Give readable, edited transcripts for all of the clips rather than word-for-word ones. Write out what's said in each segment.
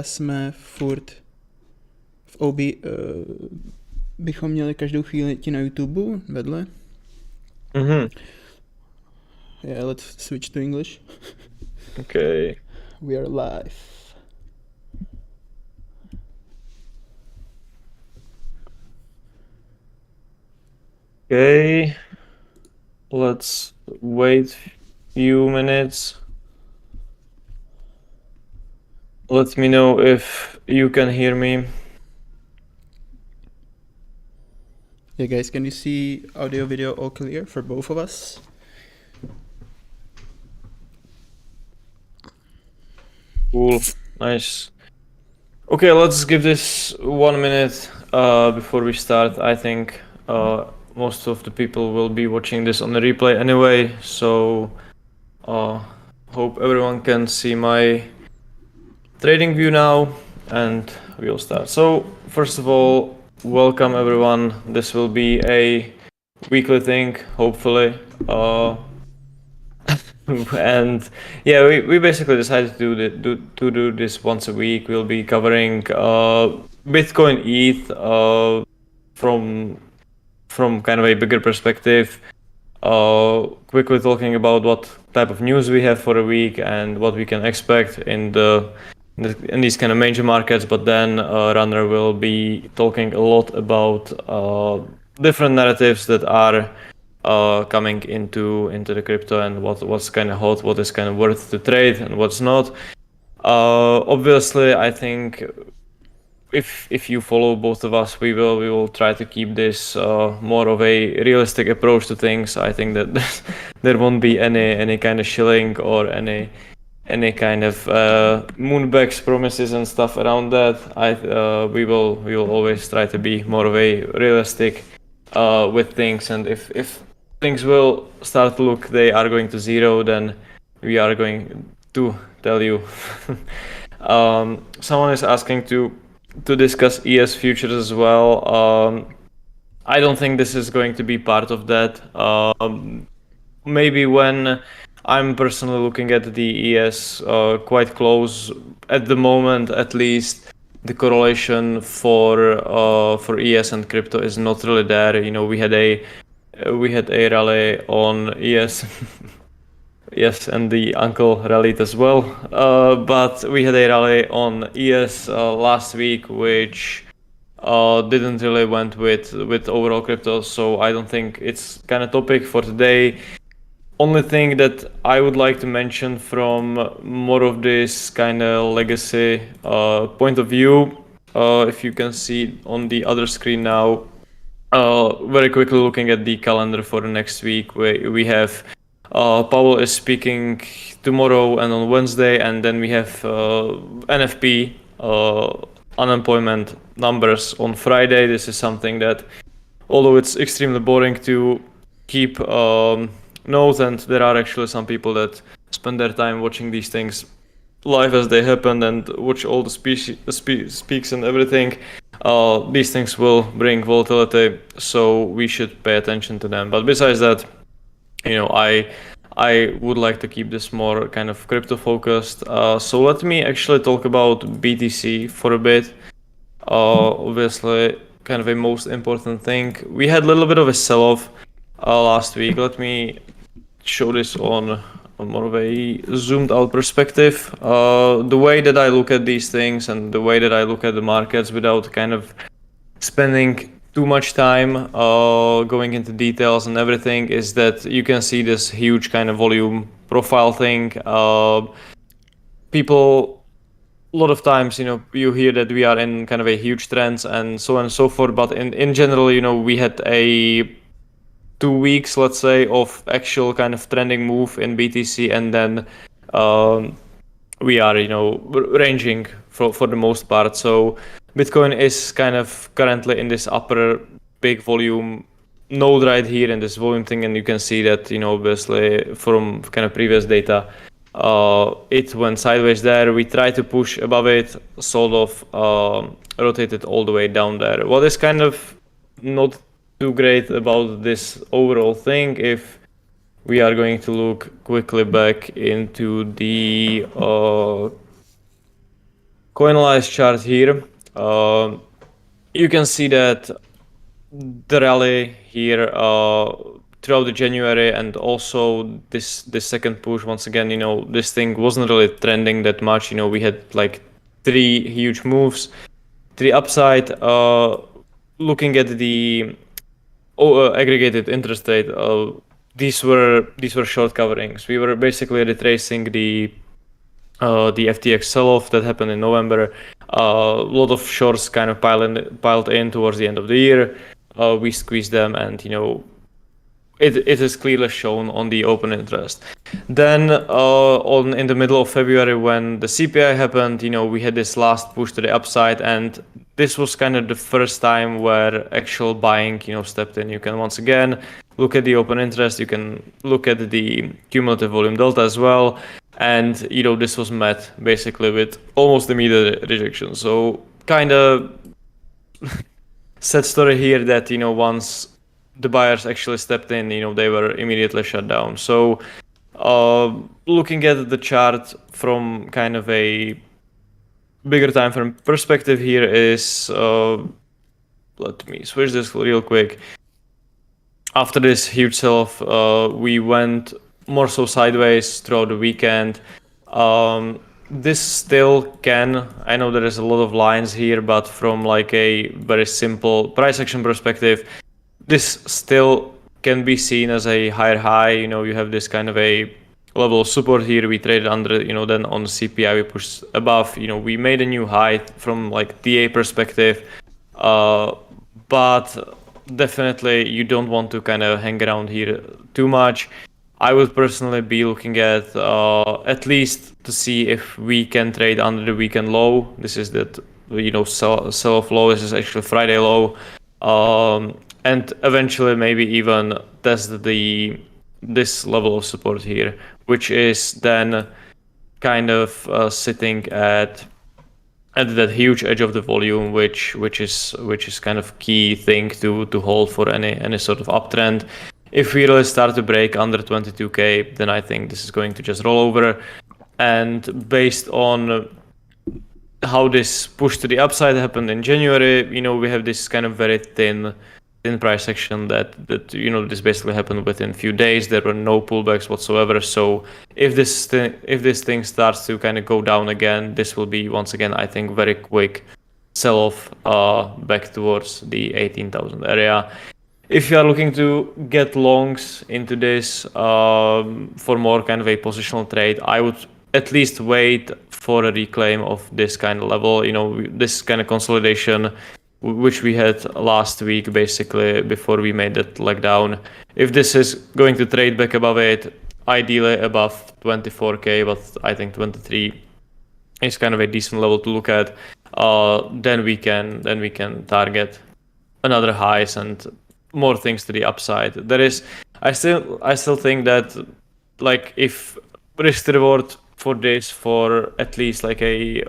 jsme furt v bychom měli každou chvíli ti na YouTube vedle. Yeah, let's switch to English. Okay. We are live. Okay. Let's wait few minutes. Let me know if you can hear me. Yeah, guys, can you see audio, video all clear for both of us? Cool, nice. Okay, let's give this 1 minute before we start. I think most of the people will be watching this on the replay anyway, so hope everyone can see my trading view now, and we'll start. So first of all, welcome everyone. This will be a weekly thing, hopefully. And yeah, we basically decided to do this once a week. We'll be covering Bitcoin, ETH from kind of a bigger perspective. Quickly talking about what type of news we have for a week and what we can expect in these kind of major markets. But then Runner will be talking a lot about different narratives that are coming into the crypto and what's kind of hot, what is kind of worth to trade and what's not. Obviously, I think if you follow both of us, we will try to keep this more of a realistic approach to things. I think that there won't be any kind of shilling or any kind of moonbags promises and stuff around that. We will always try to be more of a realistic with things, and if things will start to look they are going to zero, then we are going to tell you. Someone is asking to discuss ES futures as well. I don't think this is going to be part of that. Maybe when I'm personally looking at the ES quite close at the moment, at least. The correlation for ES and crypto is not really there. You know, we had a rally on ES. Yes, and the uncle rallied as well. But we had a rally on ES last week, which didn't really went with overall crypto. So I don't think it's kind of topic for today. Only thing that I would like to mention from more of this kind of legacy point of view, if you can see on the other screen now, very quickly looking at the calendar for the next week, we have Powell is speaking tomorrow and on Wednesday, and then we have NFP unemployment numbers on Friday. This is something that, although it's extremely boring to keep note, and there are actually some people that spend their time watching these things live as they happen and watch all the speaks and everything. These things will bring volatility, so we should pay attention to them. But besides that, you know, I would like to keep this more kind of crypto focused. So let me actually talk about BTC for a bit. Obviously, kind of a most important thing. We had a little bit of a sell-off last week. Let me show this on more of a zoomed out perspective. The way that I look at these things and the way that I look at the markets without kind of spending too much time going into details and everything is that you can see this huge kind of volume profile thing. People, a lot of times, you know, you hear that we are in kind of a huge trends and so on and so forth, but in general, you know, we had a 2 weeks, let's say, of actual kind of trending move in BTC, and then we are, you know, ranging for the most part. So Bitcoin is kind of currently in this upper big volume node right here in this volume thing, and you can see that, you know, obviously from kind of previous data, it went sideways there. We tried to push above it, sort of rotated all the way down there. What is kind of not too great about this overall thing, if we are going to look quickly back into the CoinAlyze chart here, you can see that the rally here throughout the January and also this second push, once again, this thing wasn't really trending that much. We had like 3 huge moves, 3 upside. Looking at the aggregated interest rate, these were short coverings. We were basically retracing the FTX sell-off that happened in November. A lot of shorts kind of piled in towards the end of the year. We squeezed them, and it is clearly shown on the open interest. Then in the middle of February, when the CPI happened, we had this last push to the upside, and this was kind of the first time where actual buying stepped in. You can once again look at the open interest, you can look at the cumulative volume delta as well, and this was met basically with almost immediate rejection. So kind of sad story here that once the buyers actually stepped in, they were immediately shut down. So looking at the chart from kind of a bigger time frame perspective here is, let me switch this real quick. After this huge sell-off, we went more so sideways throughout the weekend. This still can, I know there is a lot of lines here, but from like a very simple price action perspective, this still can be seen as a higher high. You have this kind of a level of support here. We traded under, then on the CPI we pushed above. We made a new high from like DA perspective, but definitely you don't want to kind of hang around here too much. I would personally be looking at least to see if we can trade under the weekend low. This is the sell-off low. This is actually Friday low, and eventually maybe even test this level of support here, which is then kind of sitting at that huge edge of the volume, which is kind of key thing to hold for any sort of uptrend. If we really start to break under 22k, then I think this is going to just roll over. And based on how this push to the upside happened in January, we have this kind of very thin price action that this basically happened within a few days. There were no pullbacks whatsoever. So if this thing starts to kind of go down again, this will be once again, I think, very quick sell-off back towards the 18,000 area. If you are looking to get longs into this for more kind of a positional trade, I would at least wait for a reclaim of this kind of level. This kind of consolidation which we had last week, basically before we made that leg down. If this is going to trade back above it, ideally above 24k, but I think 23 is kind of a decent level to look at. Then we can target another highs and more things to the upside. I still think that like if risk reward for this for at least like a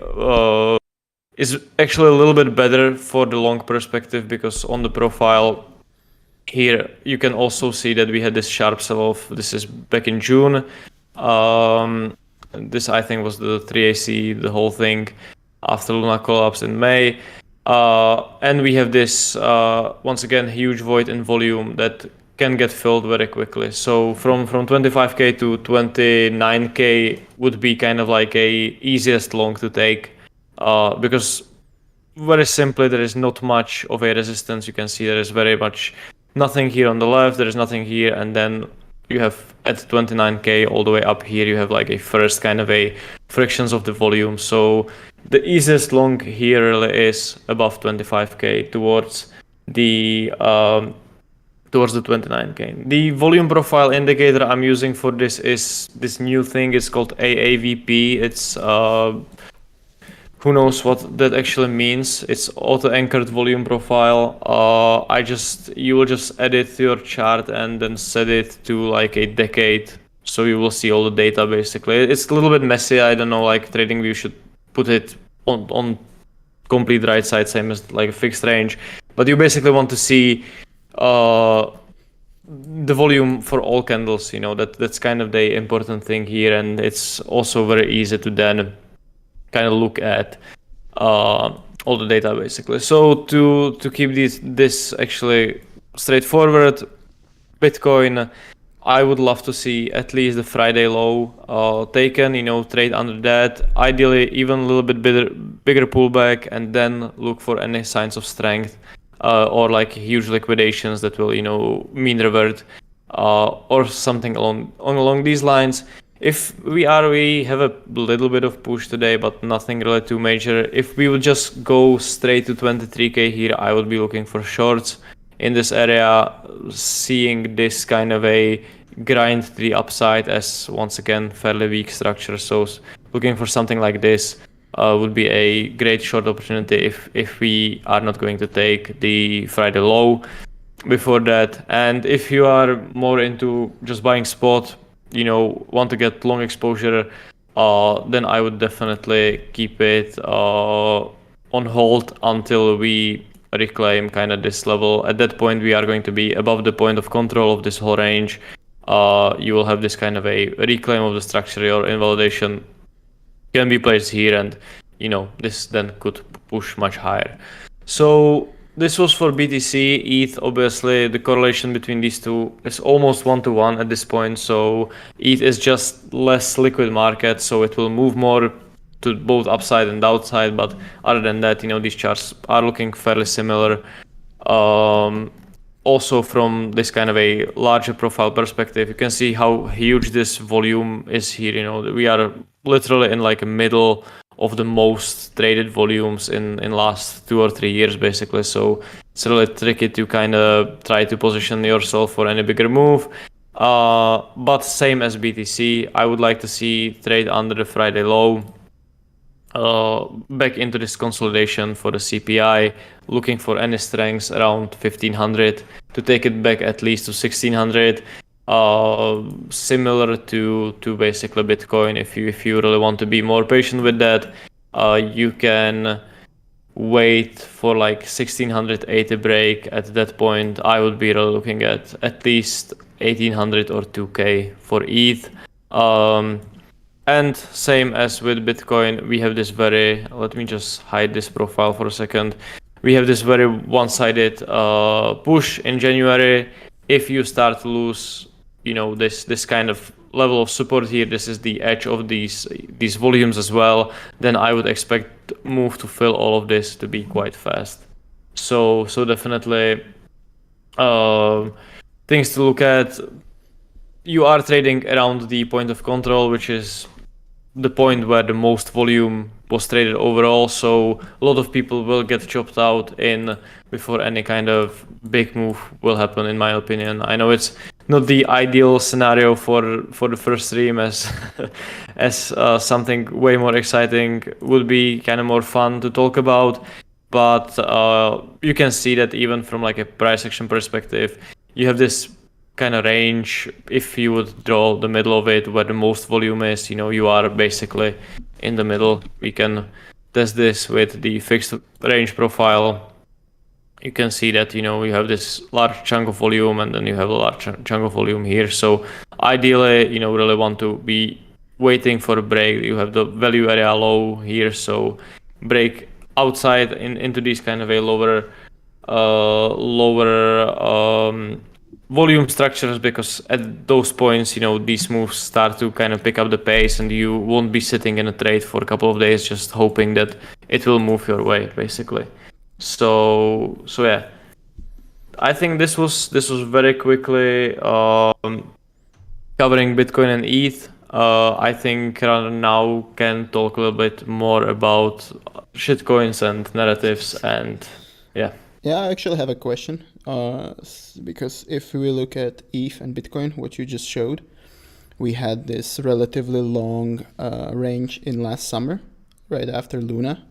is actually a little bit better for the long perspective, because on the profile here you can also see that we had this sharp sell-off. This is back in June. This I think was the 3AC, the whole thing after Luna collapsed in May. And we have this once again huge void in volume that can get filled very quickly. So from 25k to 29k would be kind of like a easiest long to take, because very simply there is not much of a resistance. You can see there is very much nothing here on the left, there is nothing here, and then you have at 29k all the way up here you have like a first kind of a frictions of the volume. So the easiest long here really is above 25k towards the 29k. The volume profile indicator I'm using for this is this new thing. It's called AAVP. It's who knows what that actually means. It's auto-anchored volume profile. You will just edit your chart and then set it to like a decade, so you will see all the data basically. It's a little bit messy. I don't know, like TradingView should put it on complete right side, same as like a fixed range. But you basically want to see the volume for all candles. That's kind of the important thing here, and it's also very easy to then kind of look at all the data basically. So to keep this actually straightforward, Bitcoin, I would love to see at least the Friday low taken, trade under that. Ideally, even a little bit bigger pullback, and then look for any signs of strength or like huge liquidations that will, mean revert or something along these lines. If we have a little bit of push today, but nothing really too major. If we would just go straight to 23k here, I would be looking for shorts in this area, seeing this kind of a grind to the upside as once again fairly weak structure. So looking for something like this would be a great short opportunity if we are not going to take the Friday low before that. And if you are more into just buying spot, want to get long exposure, then I would definitely keep it on hold until we reclaim kind of this level. At that point, we are going to be above the point of control of this whole range. You will have this kind of a reclaim of the structure or invalidation can be placed here, and this then could push much higher. So this was for BTC. ETH, obviously the correlation between these two is almost 1-to-1 at this point. So ETH is just less liquid market, so it will move more to both upside and downside. But other than that, these charts are looking fairly similar. Also from this kind of a larger profile perspective, you can see how huge this volume is here. We are literally in like a middle of the most traded volumes in last 2 or 3 years basically. So it's really tricky to kind of try to position yourself for any bigger move. But same as BTC, I would like to see trade under the Friday low, back into this consolidation for the CPI, looking for any strengths around 1500 to take it back at least to 1600. Similar to basically Bitcoin. If you really want to be more patient with that, you can wait for like 1680 break. At that point, I would be really looking at least 1800 or 2k for ETH. And same as with Bitcoin, we have this let me just hide this profile for a second. We have this very one-sided push in January. If you start to lose, this kind of level of support here, this is the edge of these volumes as well, then I would expect move to fill all of this to be quite fast. So definitely things to look at. You are trading around the point of control, which is the point where the most volume was traded overall, so a lot of people will get chopped out in before any kind of big move will happen, in my opinion. I know it's not the ideal scenario for the first stream, as something way more exciting would be kind of more fun to talk about, but you can see that even from like a price action perspective, you have this kind of range. If you would draw the middle of it where the most volume is, you are basically in the middle. We can test this with the fixed range profile. You can see that you have this large chunk of volume, and then you have a large chunk of volume here. So ideally, really want to be waiting for a break. You have the value area low here, so break outside into these kind of a lower volume structures, because at those points, these moves start to kind of pick up the pace, and you won't be sitting in a trade for a couple of days just hoping that it will move your way, basically. So yeah, I think this was very quickly covering Bitcoin and ETH. I think Runner now can talk a little bit more about shitcoins and narratives, and yeah. Yeah, I actually have a question, because if we look at ETH and Bitcoin, what you just showed, we had this relatively long range in last summer, right after Luna.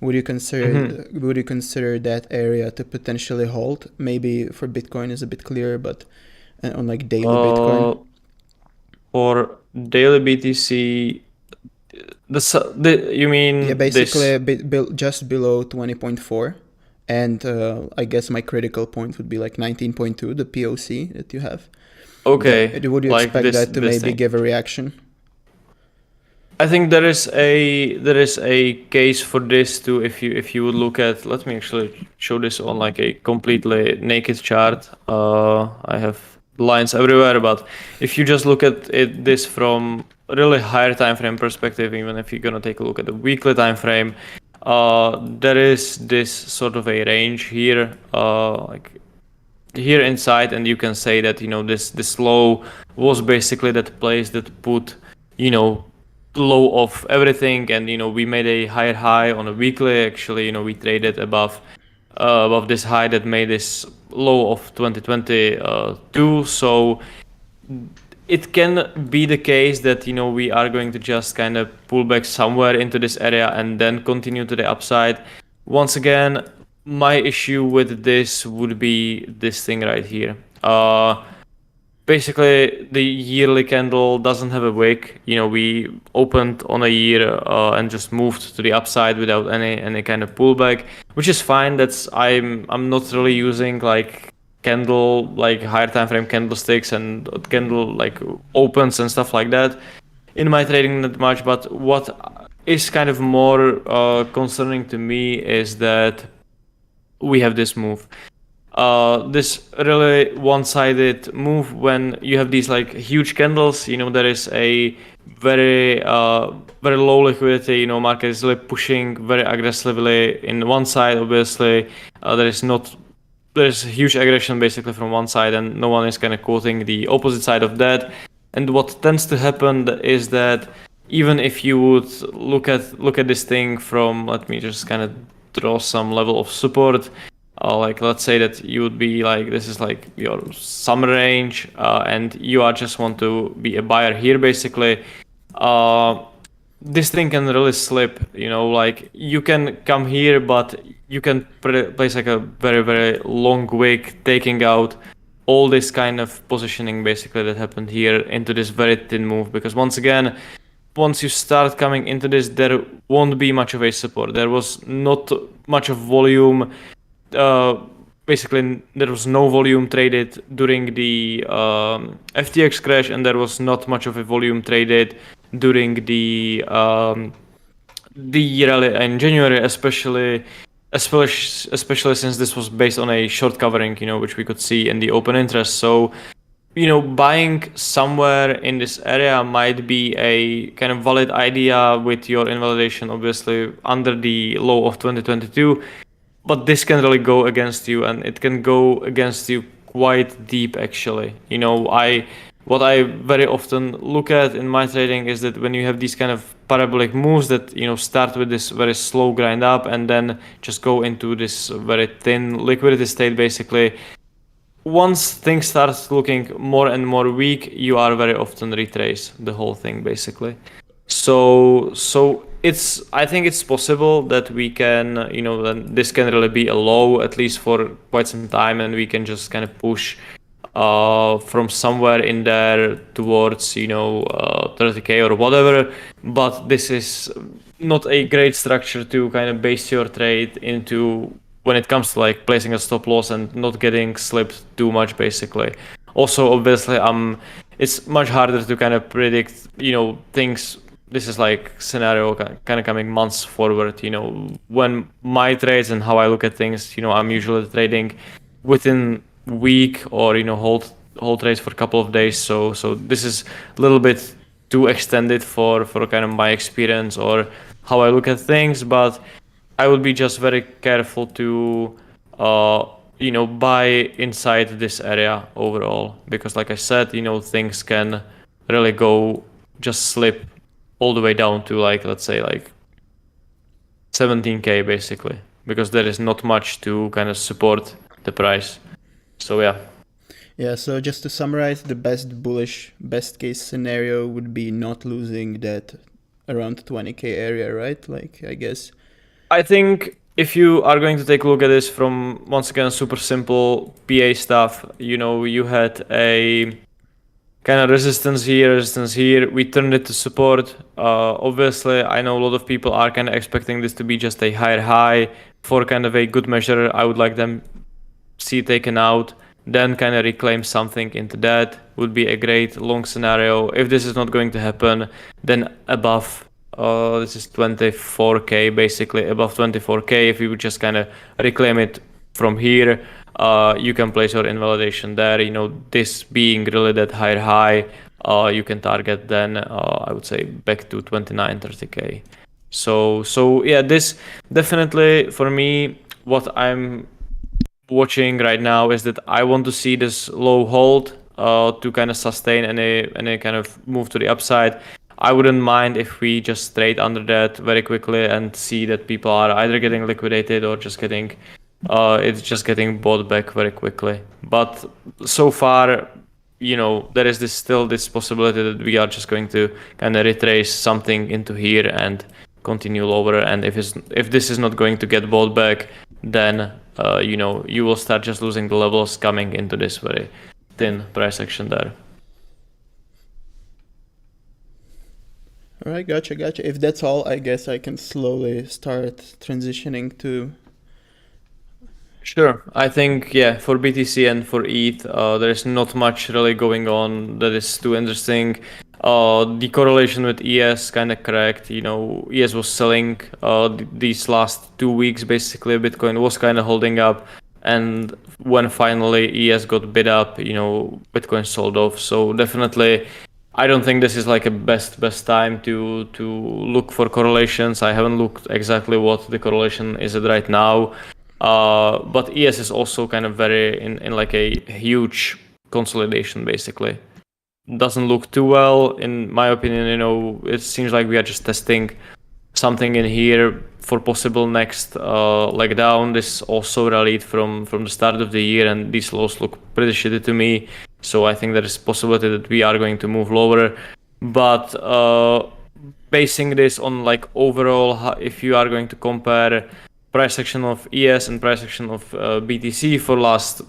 Would you consider that area to potentially hold? Maybe for Bitcoin is a bit clearer, but on like daily Bitcoin. For daily BTC, you mean? Yeah, basically just below 20.4. And I guess my critical point would be like 19.2, the POC that you have. Okay. Would you like expect this, that to maybe thing. give a reaction? I think there is a case for this too. If you would look at, let me actually show this on like a completely naked chart. I have lines everywhere, but if you just look at this from a really higher time frame perspective, even if you're gonna take a look at the weekly time frame, there is this sort of a range here, like here inside, and you can say that this low was basically that place that put low of everything, and we made a higher high on a weekly. Actually, we traded above this high that made this low of 2022. So it can be the case that we are going to just kind of pull back somewhere into this area and then continue to the upside. Once again, my issue with this would be this thing right here. Basically, the yearly candle doesn't have a wick. We opened on a year and just moved to the upside without any kind of pullback, which is fine. I'm not really using like candle, like higher time frame candlesticks and candle like opens and stuff like that in my trading that much. But what is kind of more concerning to me is that we have this move. This really one-sided move when you have these like huge candles. There is a very very low liquidity. Market is really pushing very aggressively in one side. Obviously, there's huge aggression basically from one side, and no one is kind of quoting the opposite side of that. And what tends to happen is that even if you would look at this thing from, let me just kind of draw some level of support. Like let's say that you would be like, this is like your summer range, and you are just want to be a buyer here basically. This thing can really slip. Like you can come here, but you can place like a very very long wick, taking out all this kind of positioning basically that happened here into this very thin move. Because once again, once you start coming into this, there won't be much of a support. There was not much of volume. Basically, there was no volume traded during the FTX crash, and there was not much of a volume traded during the rally in January, especially since this was based on a short covering, which we could see in the open interest. So, buying somewhere in this area might be a kind of valid idea with your invalidation, obviously under the low of 2022. But this can really go against you, and it can go against you quite deep actually. What I very often look at in my trading is that when you have these kind of parabolic moves that start with this very slow grind up and then just go into this very thin liquidity state basically, once things start looking more and more weak, you are very often retrace the whole thing basically. So I think it's possible that we can, that this can really be a low at least for quite some time, and we can just kind of push from somewhere in there towards 30k or whatever. But this is not a great structure to kind of base your trade into when it comes to like placing a stop loss and not getting slipped too much basically. Also, obviously, it's much harder to kind of predict things. This is like scenario kind of coming months forward. When my trades and how I look at things, I'm usually trading within week or hold trades for a couple of days. So this is a little bit too extended for kind of my experience or how I look at things. But I would be just very careful to buy inside this area overall, because like I said, things can really go just slip all the way down to like, let's say like 17k basically, because there is not much to kind of support the price. So yeah, so just to summarize, the best case scenario would be not losing that around 20k area, right? Like, I guess I think if you are going to take a look at this from, once again, super simple PA stuff, you had a kind of resistance here, we turned it to support. Obviously, I know a lot of people are kind of expecting this to be just a higher high. For kind of a good measure, I would like them see taken out, then kind of reclaim something into that would be a great long scenario. If this is not going to happen, then above This is 24k, basically above 24k. If you would just kind of reclaim it from here, you can place your invalidation there. This being really that higher high, you can target then, I would say, back to 29, 30k. So yeah, this definitely for me, what I'm watching right now is that I want to see this low hold to kind of sustain any kind of move to the upside. I wouldn't mind if we just trade under that very quickly and see that people are either getting liquidated or just getting it's just getting bought back very quickly. But so far, there is still this possibility that we are just going to kind of retrace something into here and continue lower. And if this is not going to get bought back, then you will start just losing the levels coming into this very thin price action there. All right, gotcha. If that's all, I guess I can slowly start transitioning to... Sure. I think, yeah, for BTC and for ETH, there's not much really going on that is too interesting. The correlation with ES kind of correct. ES was selling these last 2 weeks, basically. Bitcoin was kind of holding up. And when finally ES got bid up, Bitcoin sold off. So definitely, I don't think this is like a best time to look for correlations. I haven't looked exactly what the correlation is at right now. But ES is also kind of very in like a huge consolidation, basically. Doesn't look too well, in my opinion. It seems like we are just testing something in here for possible next leg down. This also rallied from the start of the year, and these lows look pretty shitty to me. So I think there is a possibility that we are going to move lower. But basing this on like overall, if you are going to compare price action of ES and price action of BTC for last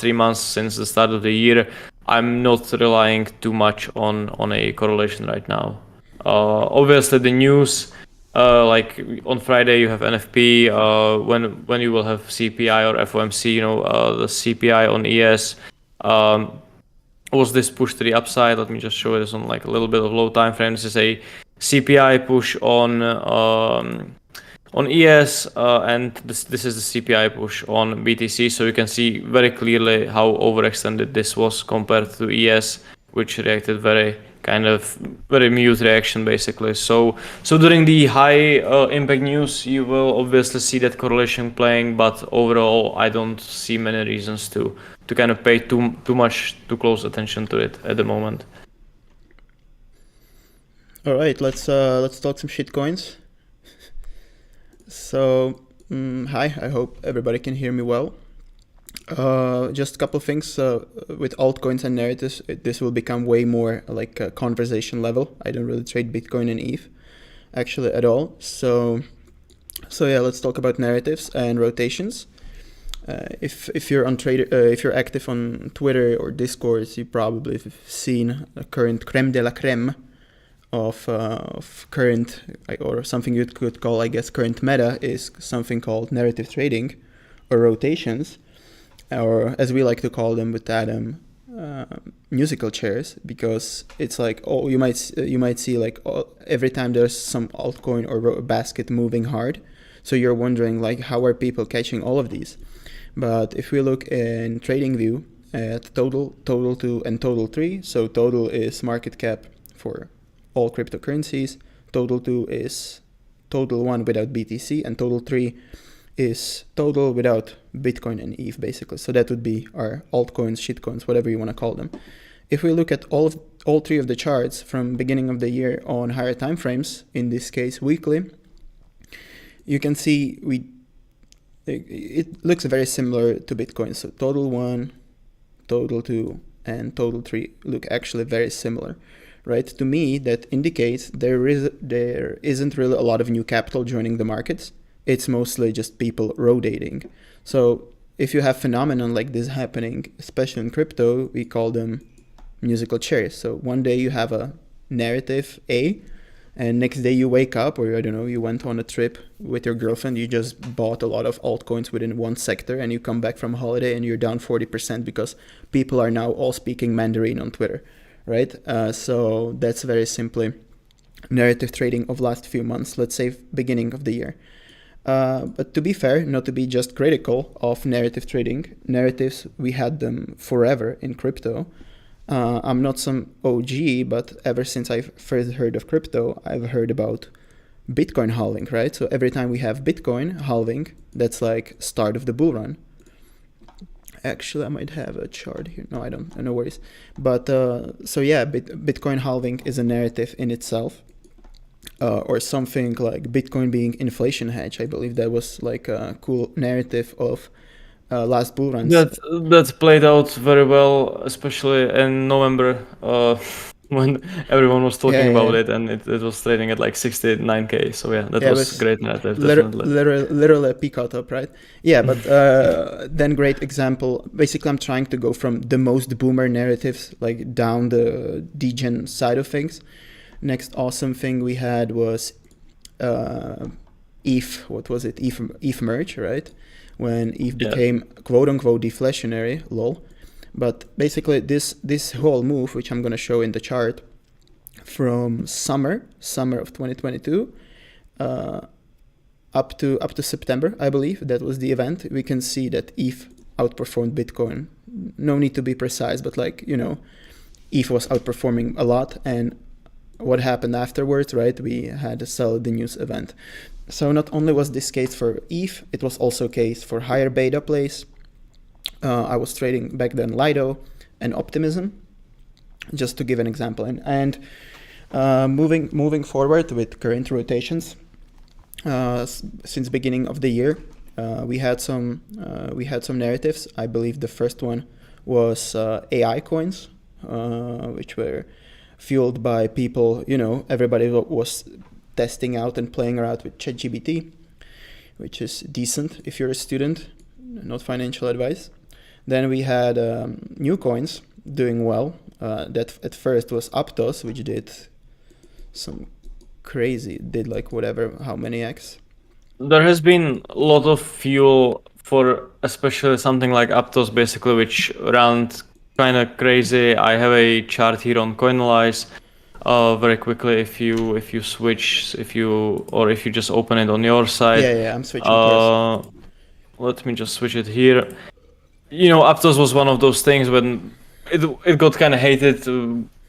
3 months since the start of the year, I'm not relying too much on a correlation right now. Obviously the news, like on Friday you have NFP, when you will have CPI or FOMC, the CPI on ES, was this push to the upside. Let me just show this on like a little bit of low time frame. This is a CPI push on ES, and this is the CPI push on BTC. So you can see very clearly how overextended this was compared to ES, which reacted very mute reaction, basically. So during the high impact news, you will obviously see that correlation playing, but overall, I don't see many reasons to kind of pay too close attention to it at the moment. All right, let's talk some shitcoins. So, hi, I hope everybody can hear me well. Just a couple of things. With altcoins and narratives, this will become way more like a conversation level. I don't really trade Bitcoin and ETH actually at all. So yeah, let's talk about narratives and rotations. If you're if you're active on Twitter or Discord, you probably have seen a current creme de la creme of current, or something you could call, I guess, current meta is something called narrative trading or rotations, or as we like to call them with Adam, musical chairs, because it's like, you might see like every time there's some altcoin or basket moving hard, so you're wondering like, how are people catching all of these? But if we look in TradingView at total 2 and total 3, so total is market cap for all cryptocurrencies, total 2 is total 1 without BTC, and total 3 is total without Bitcoin and ETH, basically. So that would be our altcoins, shitcoins, whatever you want to call them. If we look at all 3 of the charts from beginning of the year on higher time frames, in this case weekly, you can see it looks very similar to Bitcoin. So total 1, total 2, and total 3 look actually very similar. Right? To me, that indicates there isn't really a lot of new capital joining the markets. It's mostly just people rotating. So if you have phenomenon like this happening, especially in crypto, we call them musical chairs. So one day you have a narrative A, and next day you wake up, or I don't know, you went on a trip with your girlfriend, you just bought a lot of altcoins within one sector, and you come back from holiday and you're down 40% because people are now all speaking Mandarin on Twitter. Right? So that's very simply narrative trading of last few months, let's say beginning of the year. But to be fair, not to be just critical of narrative trading, narratives, we had them forever in crypto. I'm not some OG, but ever since I first heard of crypto, I've heard about Bitcoin halving, right? So every time we have Bitcoin halving, that's like start of the bull run. Actually, I might have a chart here. No, I don't. No worries. But so yeah, Bitcoin halving is a narrative in itself. Or something like Bitcoin being inflation hedge. I believe that was like a cool narrative of last bull runs. That played out very well, especially in November, when everyone was talking about it, and it was trading at like 69k. So yeah, that was great narrative, definitely. Literally a peak out up, right? Yeah, but then great example. Basically, I'm trying to go from the most boomer narratives, like down the degen side of things. Next awesome thing we had was ETH. What was it? ETH merge, right? When ETH became quote unquote deflationary, lol. But basically, this whole move, which I'm gonna show in the chart, from summer of 2022, up to September, I believe that was the event. We can see that ETH outperformed Bitcoin. No need to be precise, but like ETH was outperforming a lot, and what happened afterwards, right? We had a sell the news event. So not only was this case for ETH, it was also case for higher beta plays. I was trading back then Lido and Optimism, just to give an example. And moving forward with current rotations, since beginning of the year, we had some narratives. I believe the first one was AI coins, which were fueled by people, everybody was testing out and playing around with ChatGPT, which is decent if you're a student, not financial advice. Then we had new coins doing well. That at first was Aptos, which did some crazy, like how many X? There has been a lot of fuel for especially something like Aptos, basically, which ran kind of crazy. I have a chart here on Coinalyze. Very quickly, if you switch, if you just open it on your side. Yeah, I'm switching. Let me just switch it here. Aptos was one of those things when it got kind of hated.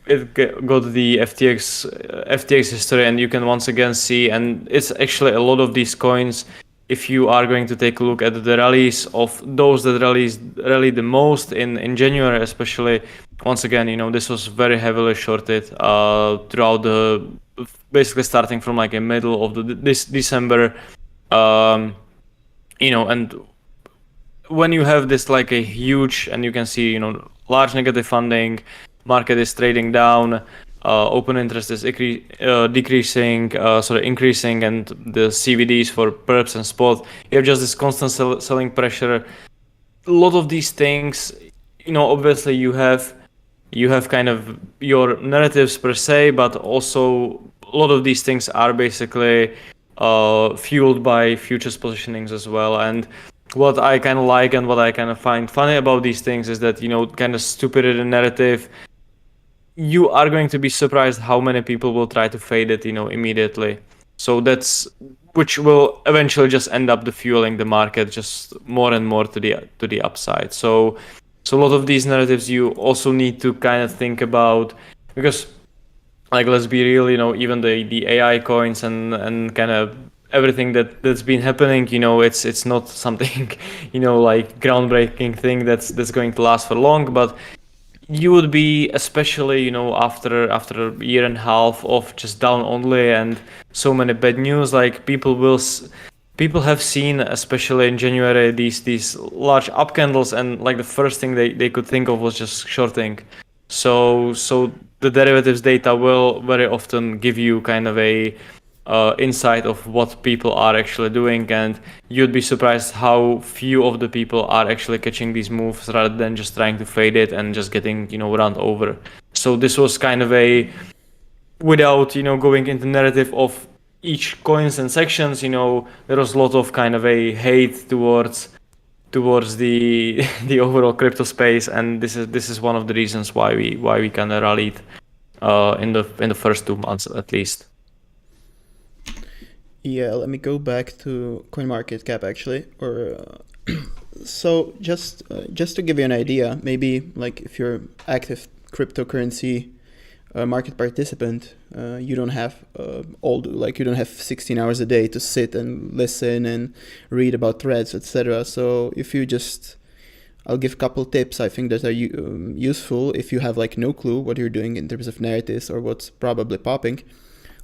It got the FTX history, and you can once again see, and it's actually a lot of these coins. If you are going to take a look at the rallies of those that rallied the most in January, especially, once again, this was very heavily shorted throughout basically starting from like a middle of this December, and when you have this like a huge, and you can see, large negative funding, market is trading down, open interest is increasing, and the CVDs for perps and spot, you have just this constant selling pressure. A lot of these things, obviously you have kind of your narratives per se, but also a lot of these things are basically fueled by futures positionings as well. And what I kind of like and what I kind of find funny about these things is that, kind of stupidity narrative, you are going to be surprised how many people will try to fade it, immediately. So which will eventually just end up fueling the market just more and more to the upside. So a lot of these narratives you also need to kind of think about, because, like, let's be real, even the AI coins and kind of everything that's been happening, it's not something, like groundbreaking thing that's going to last for long, but you would be, especially, after a year and a half of just down only and so many bad news, like people have seen, especially in January, these large up candles, and like the first thing they could think of was just shorting. So the derivatives data will very often give you kind of a insight of what people are actually doing, and you'd be surprised how few of the people are actually catching these moves rather than just trying to fade it and just getting run over. So this was kind of without going into narrative of each coins and sections, there was a lot of kind of a hate towards the the overall crypto space, and this is one of the reasons why we kind of rallied in the first 2 months at least. Yeah, let me go back to CoinMarketCap actually, or so just to give you an idea, maybe like if you're active cryptocurrency market participant, you don't have you don't have 16 hours a day to sit and listen and read about threads, etc. So if you just, I'll give a couple tips I think that are useful if you have like no clue what you're doing in terms of narratives or what's probably popping.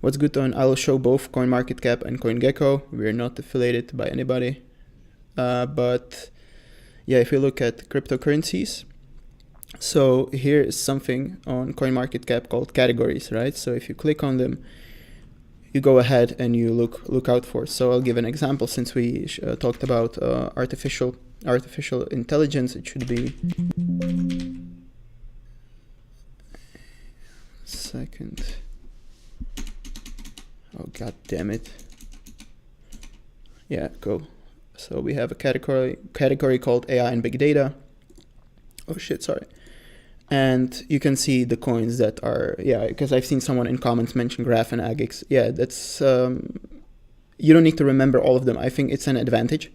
What's good on, I'll show both CoinMarketCap and CoinGecko. We're not affiliated by anybody. But yeah, if you look at cryptocurrencies, so here is something on CoinMarketCap called categories, right? So if you click on them, you go ahead and you look out for. So I'll give an example since we talked about artificial intelligence. It should be second. Oh, god damn it. Yeah, go. So we have a category called AI and Big Data. Oh shit, sorry. And you can see the coins that are, yeah, because I've seen someone in comments mention Graph and Agix. Yeah, that's, you don't need to remember all of them. I think it's an advantage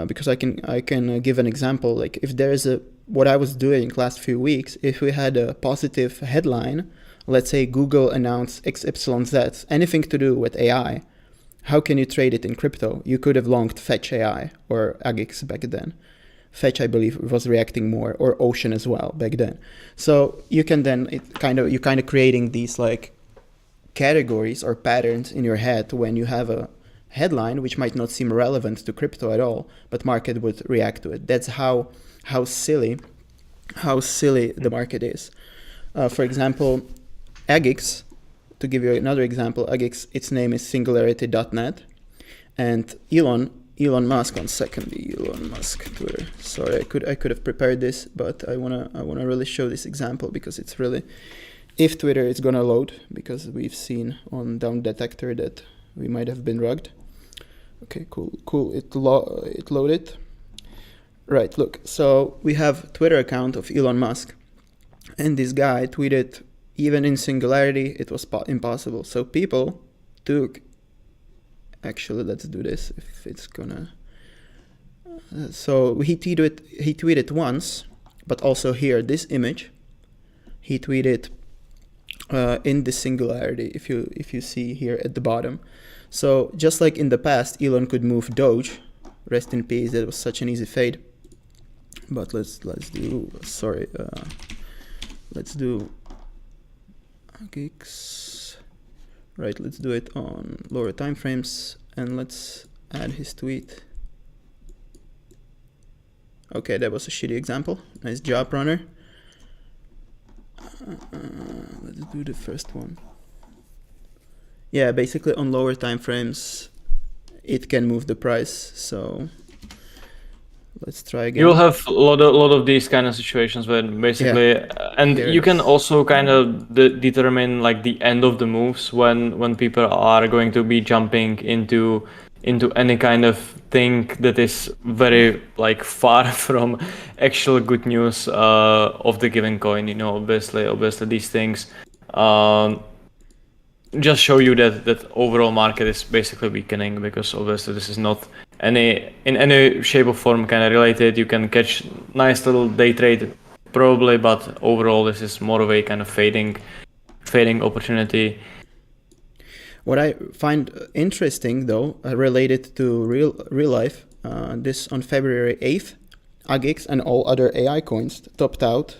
because I can give an example. Like if there's what I was doing last few weeks, if we had a positive headline, let's say Google announced XYZ, anything to do with AI, how can you trade it in crypto? You could have longed Fetch AI or Agix back then. Fetch, I believe, was reacting more, or Ocean as well back then. So you can then, you're kind of creating these like categories or patterns in your head when you have a headline which might not seem relevant to crypto at all, but market would react to it. That's how silly the market is. For example, Agix, to give you another example, Agix, its name is Singularity.net, and Elon Musk, one second, Elon Musk Twitter. Sorry, I could have prepared this, but I wanna really show this example because it's really, if Twitter is gonna load, because we've seen on Down Detector that we might have been rugged. Okay, cool. It loaded. Right, look. So we have Twitter account of Elon Musk, and this guy tweeted, even in Singularity, it was impossible. So people took. Actually, let's do this if it's gonna. So he tweeted once, but also here this image. He tweeted in the Singularity. If you see here at the bottom. So just like in the past, Elon could move Doge. Rest in peace. That was such an easy fade. But let's do. Sorry. Let's do. Geeks. Right, let's do it on lower time frames and let's add his tweet. Okay, that was a shitty example. Nice job, runner. Let's do the first one. Yeah, basically on lower time frames, it can move the price. So let's try again. You'll have a lot of these kind of situations where basically, and you can also kind of determine like the end of the moves when people are going to be jumping into any kind of thing that is very like far from actual good news of the given coin. You know, obviously these things just show you that overall market is basically weakening, because obviously this is not in any shape or form kind of related. You can catch nice little day trade probably, but overall this is more of a kind of fading opportunity. What I find interesting though, related to real life, this on February 8th, Agix and all other AI coins topped out,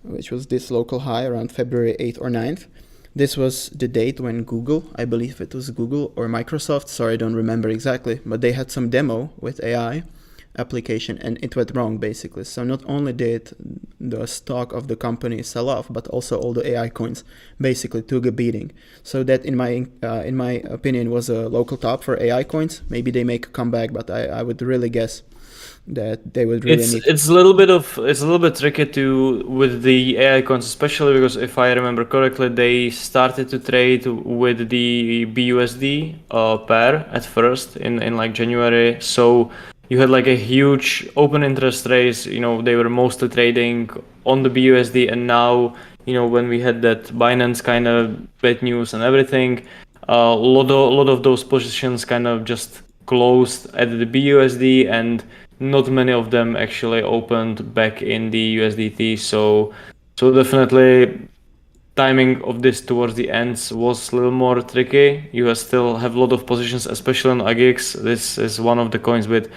which was this local high around February 8th or 9th. This was the date when Google, I believe it was Google or Microsoft, sorry, I don't remember exactly, but they had some demo with AI application and it went wrong basically. So not only did the stock of the company sell off, but also all the AI coins basically took a beating. So that in my opinion was a local top for AI coins. Maybe they make a comeback, but I would really guess that they would really need. It's a little bit tricky with the AI coins, especially because if I remember correctly, they started to trade with the BUSD pair at first in like January. So you had like a huge open interest race. You know, they were mostly trading on the BUSD, and now, you know, when we had that Binance kind of bad news and everything, lot of those positions kind of just closed at the BUSD, and not many of them actually opened back in the USDT. So definitely timing of this towards the ends was a little more tricky. You still have a lot of positions, especially on AGX. This is one of the coins with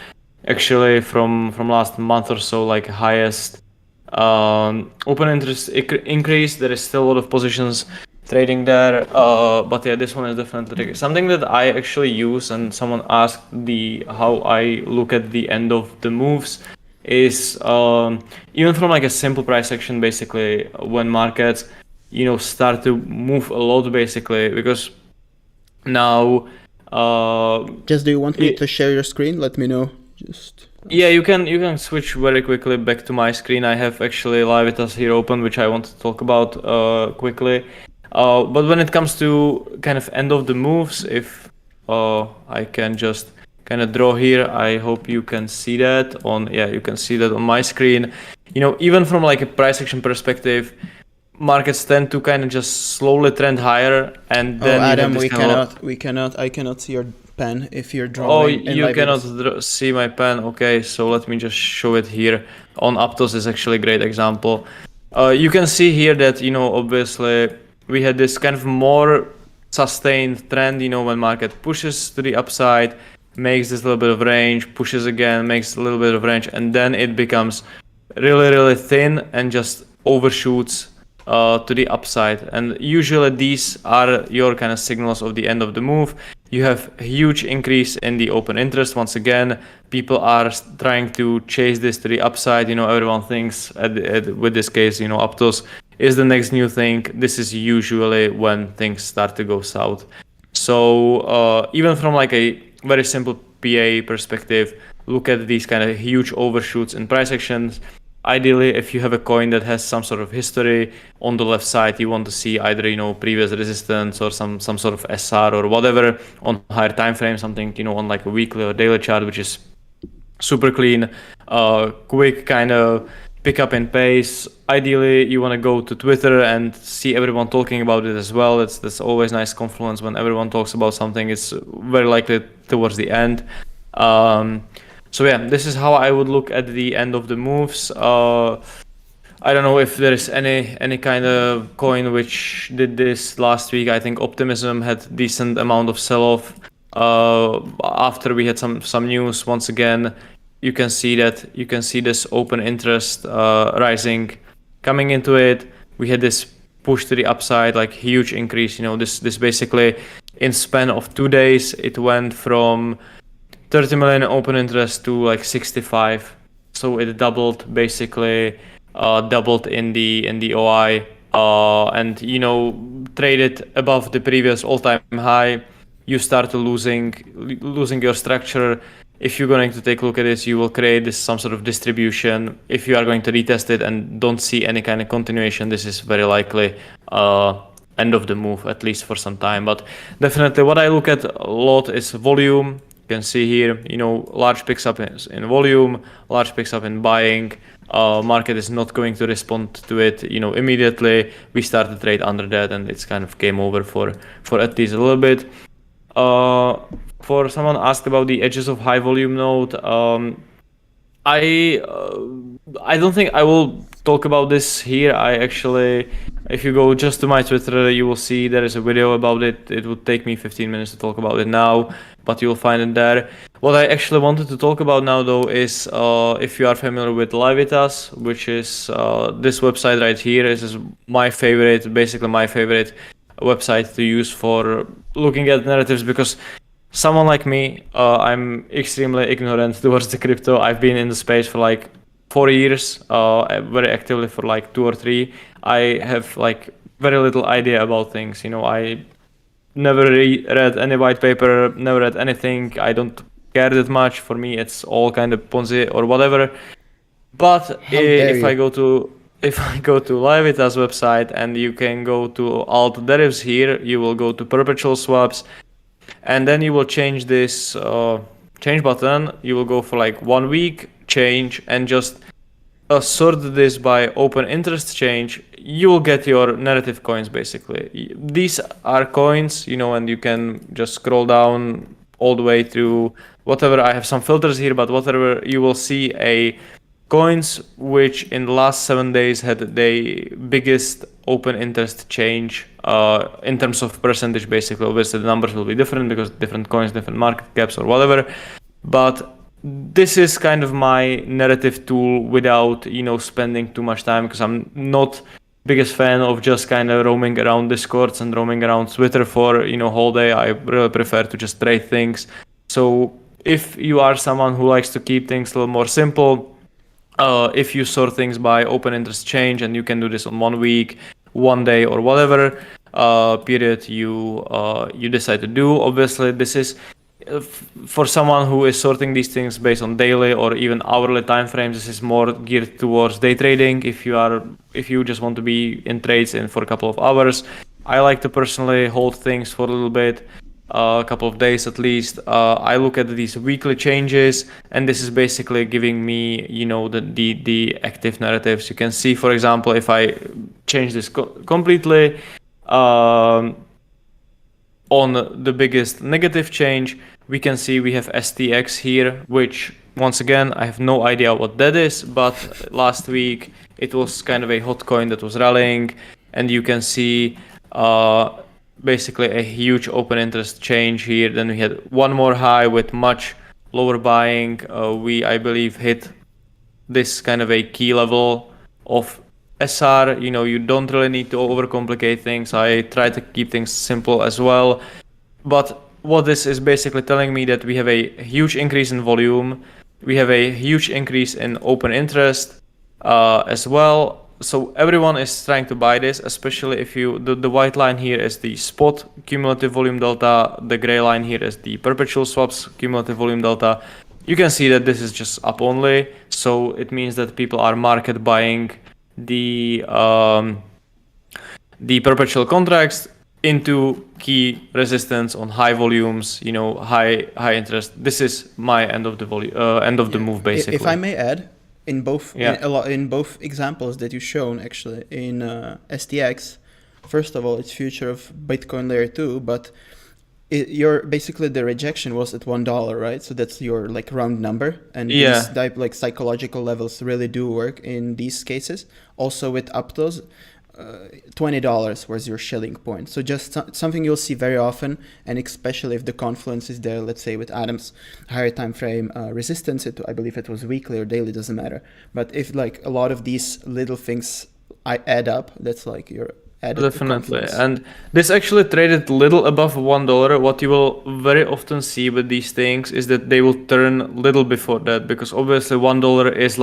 actually from last month or so, like highest open interest increase. There is still a lot of positions trading there, but yeah, this one is definitely tricky. Something that I actually use, and someone asked how I look at the end of the moves, is even from like a simple price action, basically when markets start to move a lot, basically, because now Just do you want me to share your screen? Let me know. Yeah, you can switch very quickly back to my screen. I have actually Live with Us here open, which I want to talk about quickly. But when it comes to kind of end of the moves, if I can just kind of draw here, I hope you can see that you can see that on my screen. Even from like a price action perspective, markets tend to kind of just slowly trend higher, and then Adam, I cannot see your pen if you're drawing. You cannot see my pen. Okay, so let me just show it here. On Aptos is actually a great example. You can see here that obviously we had this kind of more sustained trend. When market pushes to the upside, makes this little bit of range, pushes again, makes a little bit of range, and then it becomes really, really thin and just overshoots to the upside. And usually these are your kind of signals of the end of the move. You have a huge increase in the open interest. Once again, people are trying to chase this to the upside. Everyone thinks with this case, Aptos is the next new thing. This is usually when things start to go south. So even from like a very simple PA perspective, look at these kind of huge overshoots in price actions. Ideally, if you have a coin that has some sort of history on the left side, you want to see either previous resistance or some sort of SR or whatever on higher time frame, something on like a weekly or daily chart, which is super clean, quick kind of pick up in pace. Ideally, you want to go to Twitter and see everyone talking about it as well. That's always nice confluence when everyone talks about something. It's very likely towards the end. So yeah, this is how I would look at the end of the moves. I don't know if there is any kind of coin which did this last week. I think Optimism had decent amount of sell-off after we had some news. Once again, you can see this open interest rising, coming into it. We had this push to the upside, like huge increase. This basically in span of 2 days, it went from 30 million open interest to like 65, so it doubled, basically doubled in the OI, and traded above the previous all-time high. You start to losing your structure. If you're going to take a look at this, you will create some sort of distribution. If you are going to retest it and don't see any kind of continuation, this is very likely end of the move, at least for some time. But definitely what I look at a lot is volume. You can see here, large picks up in volume, large picks up in buying. Market is not going to respond to it, immediately. We start to trade under that, and it's kind of game over for at least a little bit. For someone asked about the edges of high volume node, I don't think I will talk about this here. If you go just to my Twitter, you will see there is a video about it. It would take me 15 minutes to talk about it now, but you'll find it there. What I actually wanted to talk about now, though, is if you are familiar with Live with Us, which is this website right here. This is my favorite website to use for looking at narratives, because someone like me, I'm extremely ignorant towards the crypto. I've been in the space for like 4 years, very actively for like 2 or 3. I have like very little idea about things. I never read any white paper, never read anything. I don't care that much. For me, it's all kind of Ponzi or whatever. But if I go to Live with Us website, and you can go to alt derivatives here, you will go to perpetual swaps, and then you will change this change button. You will go for like 1 week change, and just sort this by open interest change, you will get your narrative coins basically. These are coins, and you can just scroll down all the way through whatever. I have some filters here, but whatever, you will see a coins which in the last 7 days had the biggest open interest change in terms of percentage basically. Obviously the numbers will be different because different coins, different market caps or whatever, but this is kind of my narrative tool without spending too much time, because I'm not biggest fan of just kind of roaming around Discords and roaming around Twitter for whole day. I really prefer to just trade things. So if you are someone who likes to keep things a little more simple, if you sort things by open interest change, and you can do this on 1 week, 1 day, or whatever period you decide to do. Obviously this is for someone who is sorting these things based on daily or even hourly time frames. This is more geared towards day trading. If you just want to be in trades for a couple of hours, I like to personally hold things for a little bit, a couple of days at least. I look at these weekly changes, and this is basically giving me the active narratives. You can see, for example, if I change this completely, on the biggest negative change, we can see we have STX here, which once again, I have no idea what that is, but last week it was kind of a hot coin that was rallying, and you can see basically a huge open interest change here. Then we had one more high with much lower buying. We, I believe, hit this kind of a key level of SR. You don't really need to overcomplicate things. I try to keep things simple as well. But what this is basically telling me, that we have a huge increase in volume. We have a huge increase in open interest as well. So everyone is trying to buy this, especially if the white line here is the spot cumulative volume delta. The gray line here is the perpetual swaps cumulative volume delta. You can see that this is just up only. So it means that people are market buying the perpetual contracts into key resistance on high volumes, high interest. This is my end of the move basically. If I may add, in both in both examples that you've shown, actually in STX, first of all, it's future of Bitcoin layer 2, but basically the rejection was at $1, right? So that's your round number, and these type psychological levels really do work in these cases. Also with Aptos, $20 was your shilling point. So just something you'll see very often, and especially if the confluence is there, let's say with Adam's higher time frame resistance, I believe it was weekly or daily, doesn't matter. But if a lot of these little things add up, that's your added. Definitely. And this actually traded little above $1. What you will very often see with these things is that they will turn little before that, because obviously $1 is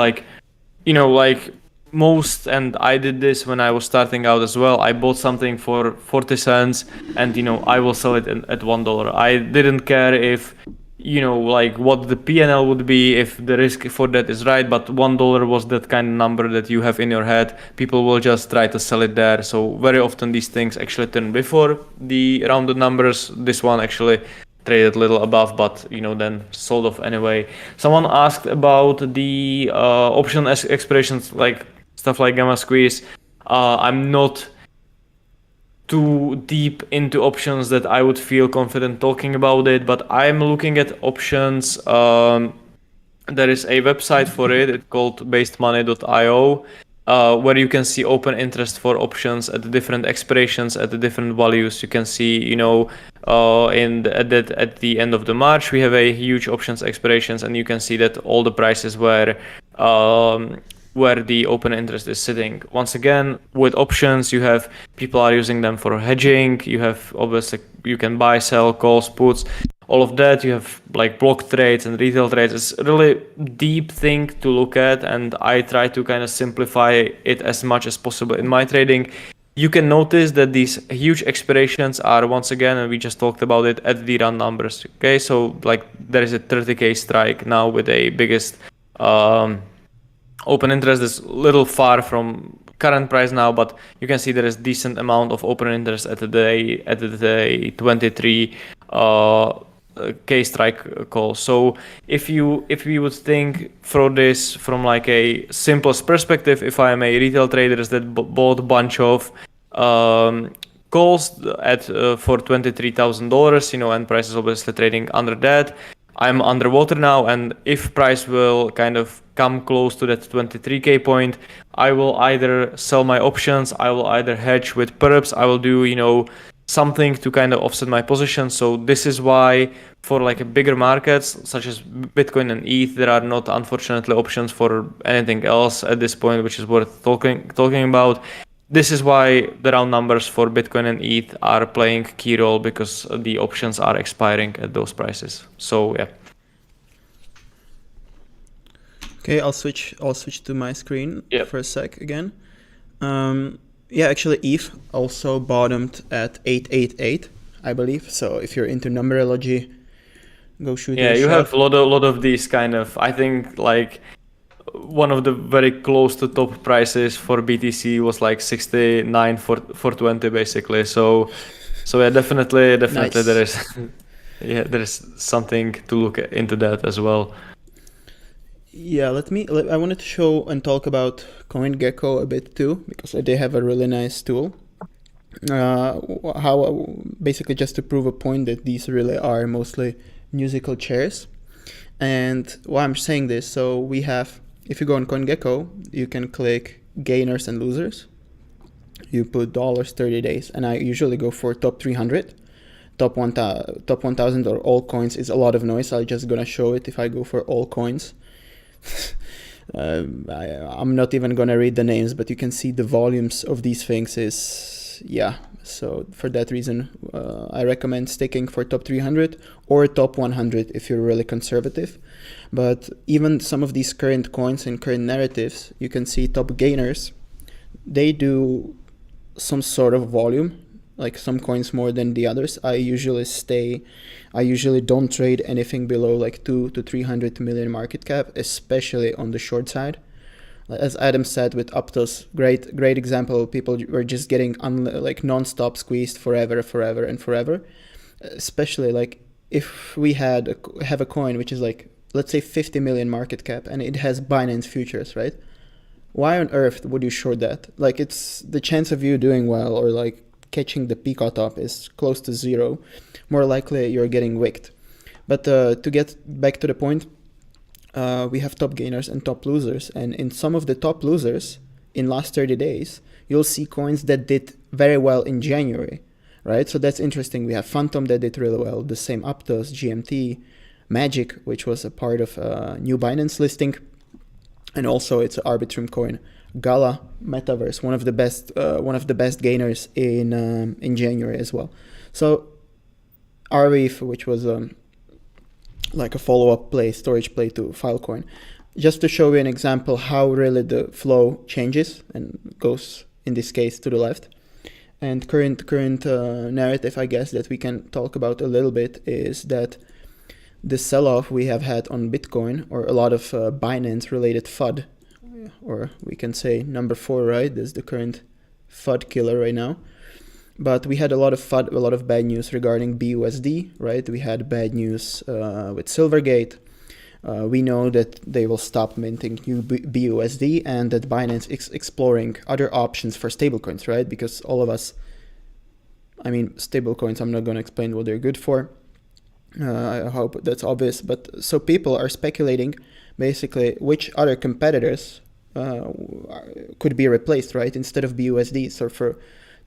most, and I did this when I was starting out as well. I bought something for 40 cents and I will sell it at $1. I didn't care if what the PNL would be, if the risk for that is right, but $1 was that kind of number that you have in your head. People will just try to sell it there. So very often these things actually turn before the rounded numbers. This one actually traded a little above, but then sold off anyway. Someone asked about the option expirations, stuff like gamma squeeze. I'm not too deep into options that I would feel confident talking about it, but I'm looking at options. There is a website for it. It's called basedmoney.io, where you can see open interest for options at the different expirations at the different values. You can see, at the end of the March, we have a huge options expirations, and you can see that all the prices where the open interest is sitting. Once again, with options, you have people are using them for hedging. You have obviously you can buy, sell, calls, puts, all of that. You have block trades and retail trades. It's a really deep thing to look at, and I try to kind of simplify it as much as possible in my trading. You can notice that these huge expirations are, once again, and we just talked about it, at the run numbers. Okay, so there is a 30k strike now with a biggest open interest is a little far from current price now, but you can see there is decent amount of open interest at the day 23 K-strike call. So if we would think through this from like a simplest perspective, if I am a retail trader that bought a bunch of calls at for $23,000, and price is obviously trading under that. I'm underwater now, and if price will kind of come close to that 23k point, I will either sell my options, I will either hedge with perps, I will do something to kind of offset my position. So this is why for like a bigger markets such as Bitcoin and ETH, there are not unfortunately options for anything else at this point, which is worth talking about. This is why the round numbers for Bitcoin and ETH are playing key role, because the options are expiring at those prices. So yeah. Okay, I'll switch to my screen for a sec again. Yeah, actually ETH also bottomed at 888, I believe. So if you're into numerology, go shoot. Yeah, you have a lot of these kind of, I think like one of the very close to top prices for BTC was like 69 for 20 basically. So yeah, definitely Nice. there is there is something to look into that as well. Yeah, I wanted to show and talk about CoinGecko a bit too, because they have a really nice tool. How basically just to prove a point that these really are mostly musical chairs. And why I'm saying this, so we have, if you go on CoinGecko, you can click gainers and losers. You put dollars 30 days, and I usually go for top 300. Top 1000 or all coins is a lot of noise. I'm just gonna show it if I go for all coins. I'm not even gonna read the names, but you can see the volumes of these things is, yeah. So for that reason, I recommend sticking for top 300 or top 100 if you're really conservative. But even some of these current coins and current narratives, you can see top gainers, they do some sort of volume, like some coins more than the others. I usually don't trade anything below like 200 to 300 million market cap, especially on the short side. As Adam said with Aptos, great example. People were just getting like non-stop squeezed forever. Especially like if we have a coin which is like, let's say 50 million market cap and it has Binance futures, right? Why on earth would you short that? Like, it's the chance of you doing well or like catching the peak top is close to zero. More likely you're getting wicked. But to get back to the point, we have top gainers and top losers. And in some of the top losers in last 30 days, you'll see coins that did very well in January, right? So that's interesting. We have Phantom that did really well. The same Aptos, GMT, Magic, which was a part of a new Binance listing. And also it's an Arbitrum coin. Gala, Metaverse, one of the best gainers in January as well. So Arweave, which was like a follow-up play, storage play to Filecoin. Just to show you an example how really the flow changes and goes, in this case, to the left. And current narrative, I guess, that we can talk about a little bit is that the sell-off we have had on Bitcoin, or a lot of Binance-related FUD, or we can say number 4, right? This is the current FUD killer right now. But we had a lot of FUD, a lot of bad news regarding BUSD, right? We had bad news with Silvergate. We know that they will stop minting new BUSD and that Binance is exploring other options for stablecoins, right? Because all of us, I mean, stablecoins, I'm not going to explain what they're good for. I hope that's obvious. But so people are speculating basically which other competitors could be replaced, right? Instead of BUSD. So for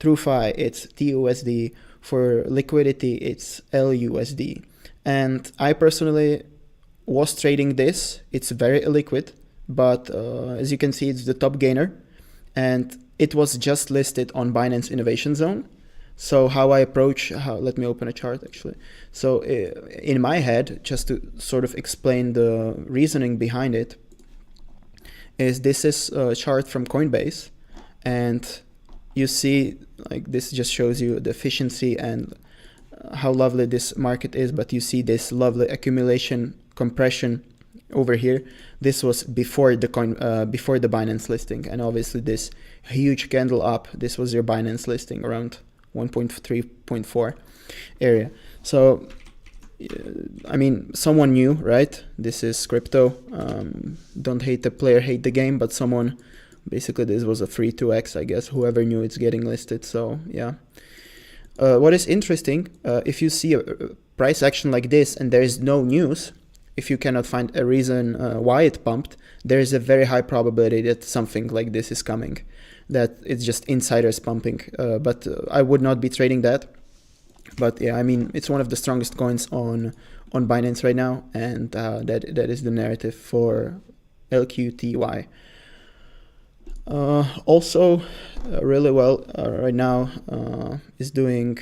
TrueFi, it's TUSD. For liquidity, it's LUSD. And I personally was trading this. It's very illiquid, but as you can see, it's the top gainer. And it was just listed on Binance Innovation Zone. So how I approach, let me open a chart actually. So in my head, just to sort of explain the reasoning behind it, is this is a chart from Coinbase. And you see, like, this just shows you the efficiency and how lovely this market is. But you see this lovely accumulation compression over here. This was before the Binance listing. And obviously this huge candle up, this was your Binance listing around 1.3.4 area. So I mean, someone new, right? This is crypto. Don't hate the player, hate the game, but someone, basically this was a free 2x, I guess. Whoever knew it's getting listed, so yeah. What is interesting, if you see a price action like this and there is no news, if you cannot find a reason why it pumped, there is a very high probability that something like this is coming, that it's just insiders pumping. But I would not be trading that. But yeah, I mean, it's one of the strongest coins on Binance right now, and that is the narrative for LQTY. Also, really well right now is doing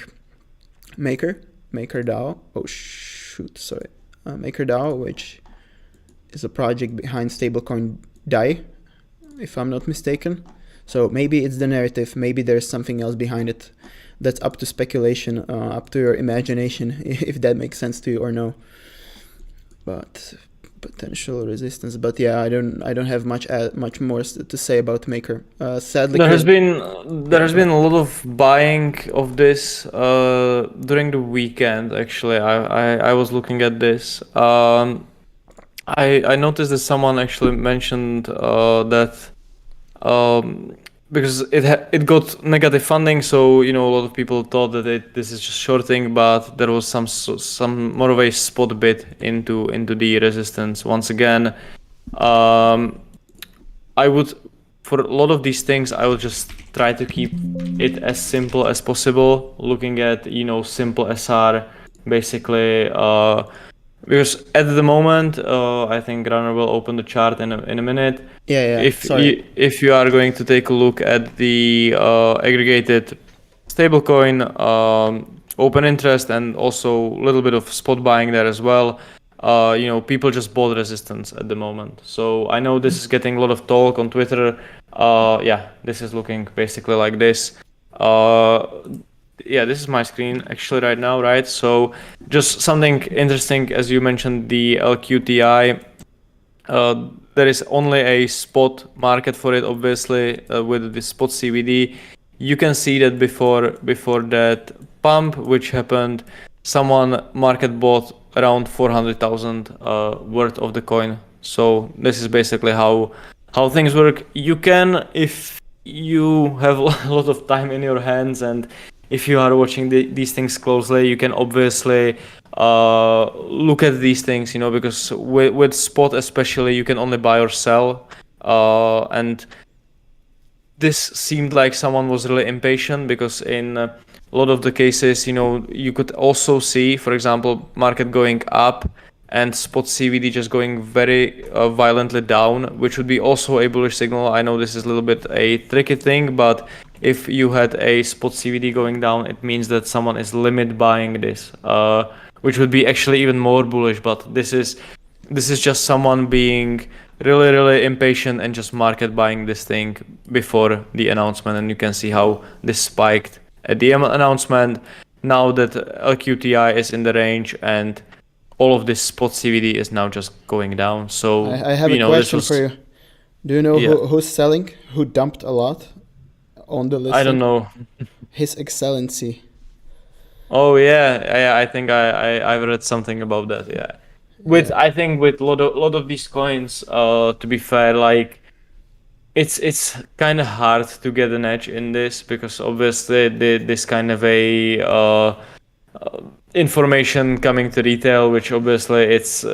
MakerDAO. Oh shoot, sorry. MakerDAO, which is a project behind stablecoin DAI, if I'm not mistaken. So maybe it's the narrative, maybe there's something else behind it. That's up to speculation, up to your imagination, if that makes sense to you or no. But potential resistance. But yeah, I don't have much more to say about Maker. Sadly, there has been a lot of buying of this during the weekend. Actually, I was looking at this. I noticed that someone actually mentioned that because it got negative funding, so a lot of people thought that this is just shorting, but there was some more of a spot bid into the resistance once again. I would, for a lot of these things, I would just try to keep it as simple as possible, looking at simple SR basically. Because at the moment, I think Runner will open the chart in a minute. Yeah. If you are going to take a look at the aggregated stablecoin open interest and also a little bit of spot buying there as well, people just bought resistance at the moment. So I know this is getting a lot of talk on Twitter. Yeah, this is looking basically like this. Yeah, this is my screen actually right now, right? So just something interesting, as you mentioned, the LQTI. There is only a spot market for it, obviously, with the spot CVD. You can see that before that pump, which happened, someone market bought around 400,000 worth of the coin. So this is basically how things work. You can, if you have a lot of time in your hands and if you are watching these things closely, you can obviously look at these things, because with spot especially, you can only buy or sell. And this seemed like someone was really impatient, because in a lot of the cases, you could also see, for example, market going up and spot CVD just going very violently down, which would be also a bullish signal. I know this is a little bit a tricky thing, but if you had a spot CVD going down, it means that someone is limit buying this, which would be actually even more bullish. But this is just someone being really, really impatient and just market buying this thing before the announcement. And you can see how this spiked at the announcement. Now that LQTI is in the range and all of this spot CVD is now just going down. So I have a question for you. Do you know who's selling? Who dumped a lot on the list? I don't know. His Excellency. Oh yeah. I think I've read something about that. Yeah. I think with lot of these coins, to be fair, like it's kind of hard to get an edge in this, because obviously this kind of a information coming to retail, which obviously it's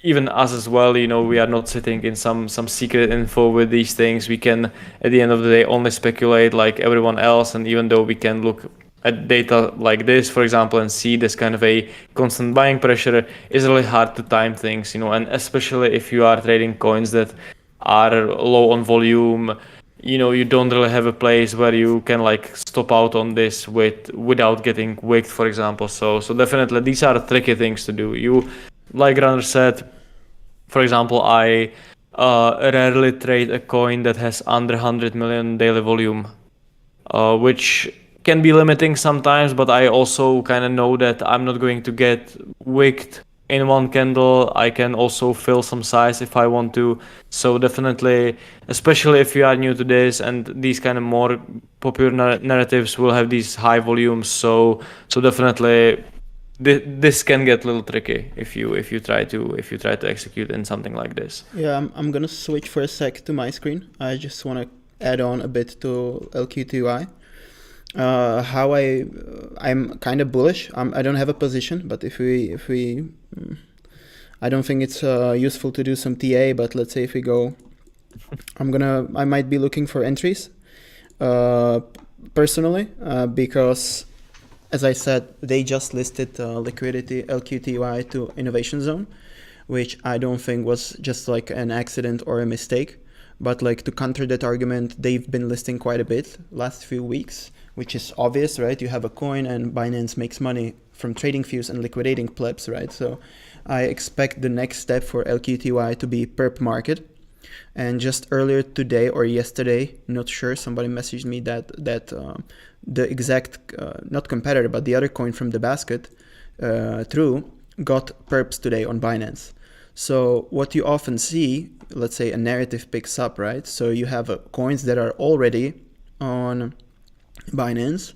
even us as well, we are not sitting in some secret info with these things. We can at the end of the day only speculate like everyone else, and even though we can look at data like this, for example, and see this kind of a constant buying pressure, is really hard to time things, and especially if you are trading coins that are low on volume, you don't really have a place where you can like stop out on this without getting wicked, for example. So definitely these are tricky things to do. You, like Runner said, for example, I rarely trade a coin that has under 100 million daily volume, which can be limiting sometimes, but I also kind of know that I'm not going to get wicked in one candle. I can also fill some size if I want to. So definitely, especially if you are new to this, and these kind of more popular narratives will have these high volumes. So definitely this can get a little tricky if you try to execute in something like this. Yeah, I'm gonna switch for a sec to my screen. I just want to add on a bit to LQTY. I'm kind of bullish. I don't have a position, but if we I don't think it's useful to do some TA, but let's say if we go, I might be looking for entries personally, because as I said, they just listed liquidity LQTY to Innovation Zone, which I don't think was just like an accident or a mistake. But like to counter that argument, they've been listing quite a bit last few weeks, which is obvious, right? You have a coin and Binance makes money from trading fees and liquidating plebs, right? So I expect the next step for LQTY to be perp market. And just earlier today or yesterday, not sure, somebody messaged me that the exact, not competitor, but the other coin from the basket, True, got perps today on Binance. So what you often see, let's say a narrative picks up, right? So you have coins that are already on Binance,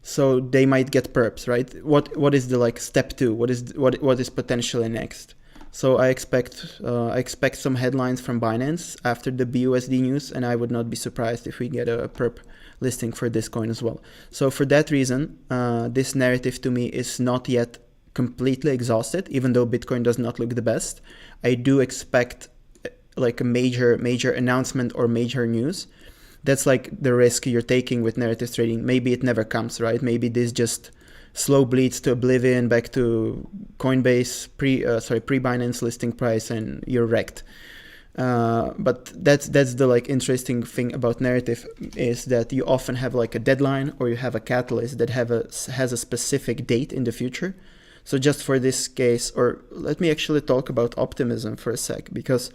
so they might get perps, right? What is the like step two? What is potentially next? So I expect some headlines from Binance after the BUSD news, and I would not be surprised if we get a perp listing for this coin as well. So for that reason, this narrative to me is not yet completely exhausted, even though Bitcoin does not look the best. I do expect like a major announcement or major news. That's like the risk you're taking with narrative trading. Maybe it never comes, right? Maybe this just slow bleeds to oblivion, back to Coinbase pre-Binance listing price, and you're wrecked. But that's the like interesting thing about narrative, is that you often have like a deadline or you have a catalyst that has a specific date in the future. So just for this case, or let me actually talk about optimism for a sec, because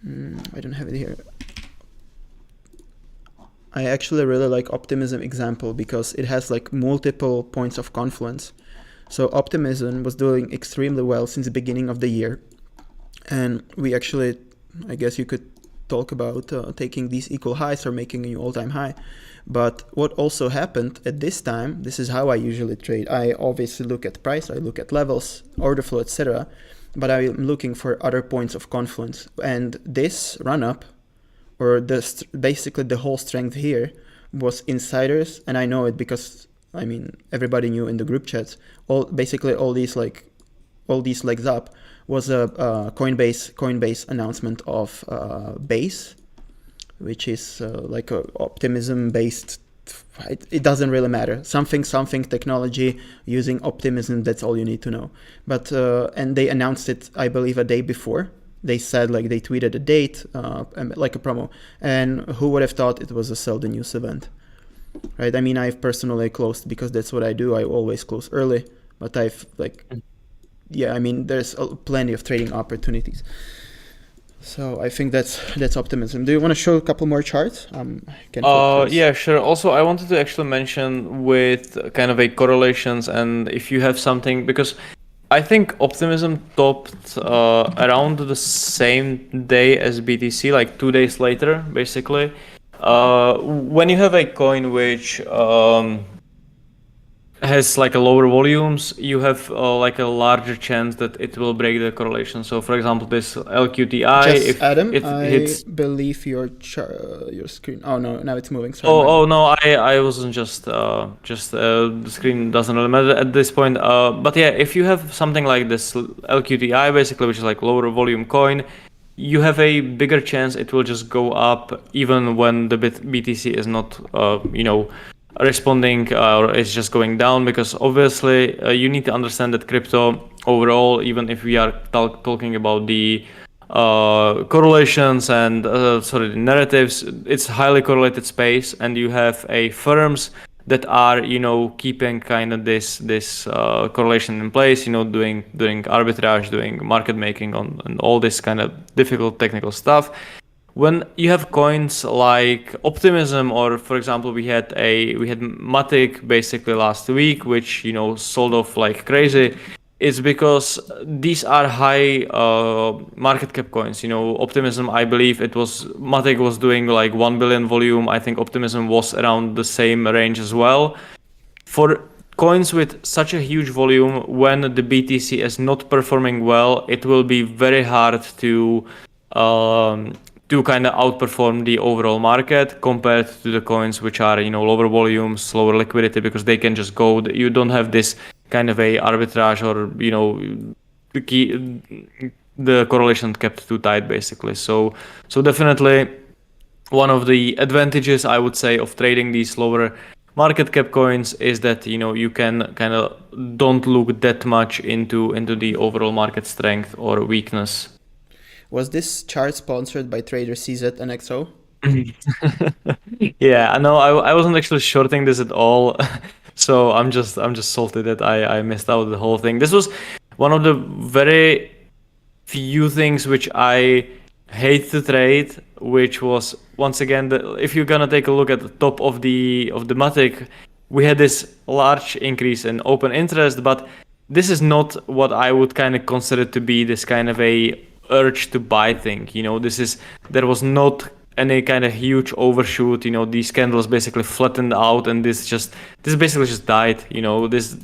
I don't have it here. I actually really like optimism example because it has like multiple points of confluence. So optimism was doing extremely well since the beginning of the year. And we actually, I guess you could talk about taking these equal highs or making a new all-time high. But what also happened at this time, this is how I usually trade. I obviously look at price, I look at levels, order flow, etc. But I'm looking for other points of confluence. And this run-up, or basically the whole strength here, was insiders, and I know it because I mean everybody knew in the group chats. All these legs up was a Coinbase announcement of Base, which is like a optimism based. It doesn't really matter. Something technology using optimism. That's all you need to know. But and they announced it, I believe, a day before. They said, like, they tweeted a date, like a promo, and who would have thought it was a sell the news event, right? I mean, I've personally closed because that's what I do. I always close early, but I've I mean, there's plenty of trading opportunities. So I think that's optimism. Do you want to show a couple more charts? Yeah, sure. Also, I wanted to actually mention with kind of a correlations, and if you have something, because I think optimism topped around the same day as BTC, like 2 days later, basically. When you have a coin which has like a lower volumes, you have like a larger chance that it will break the correlation. So, for example, this LQTI, if Adam, it hits, believe your screen. Oh no, now it's moving. Sorry, no, I wasn't just the screen doesn't really matter at this point. But yeah, if you have something like this LQTI, basically, which is like lower volume coin, you have a bigger chance it will just go up even when the BTC is not, responding or it's just going down, because obviously you need to understand that crypto overall, even if we are talking about the correlations and the narratives, it's highly correlated space, and you have firms that are keeping kind of this correlation in place, doing arbitrage, doing market making and all this kind of difficult technical stuff. When you have coins like Optimism, or for example, we had Matic basically last week, which sold off like crazy, it's because these are high market cap coins. Optimism, I believe Matic was doing like 1 billion volume. I think Optimism was around the same range as well. For coins with such a huge volume, when the BTC is not performing well, it will be very hard to kind of outperform the overall market compared to the coins which are, lower volumes, lower liquidity, because they can just go. You don't have this kind of a arbitrage, or the correlation kept too tight, basically. So definitely one of the advantages, I would say, of trading these lower market cap coins is that you can kind of don't look that much into the overall market strength or weakness. Was this chart sponsored by trader CZ and XO? Yeah, no, I wasn't actually shorting this at all. So I'm just salty that I missed out the whole thing. This was one of the very few things which I hate to trade, which was, once again, if you're gonna take a look at the top of the Matic, we had this large increase in open interest, but this is not what I would kind of consider to be this kind of a urge to buy thing. There was not any kind of huge overshoot. These candles basically flattened out, and this basically just died. This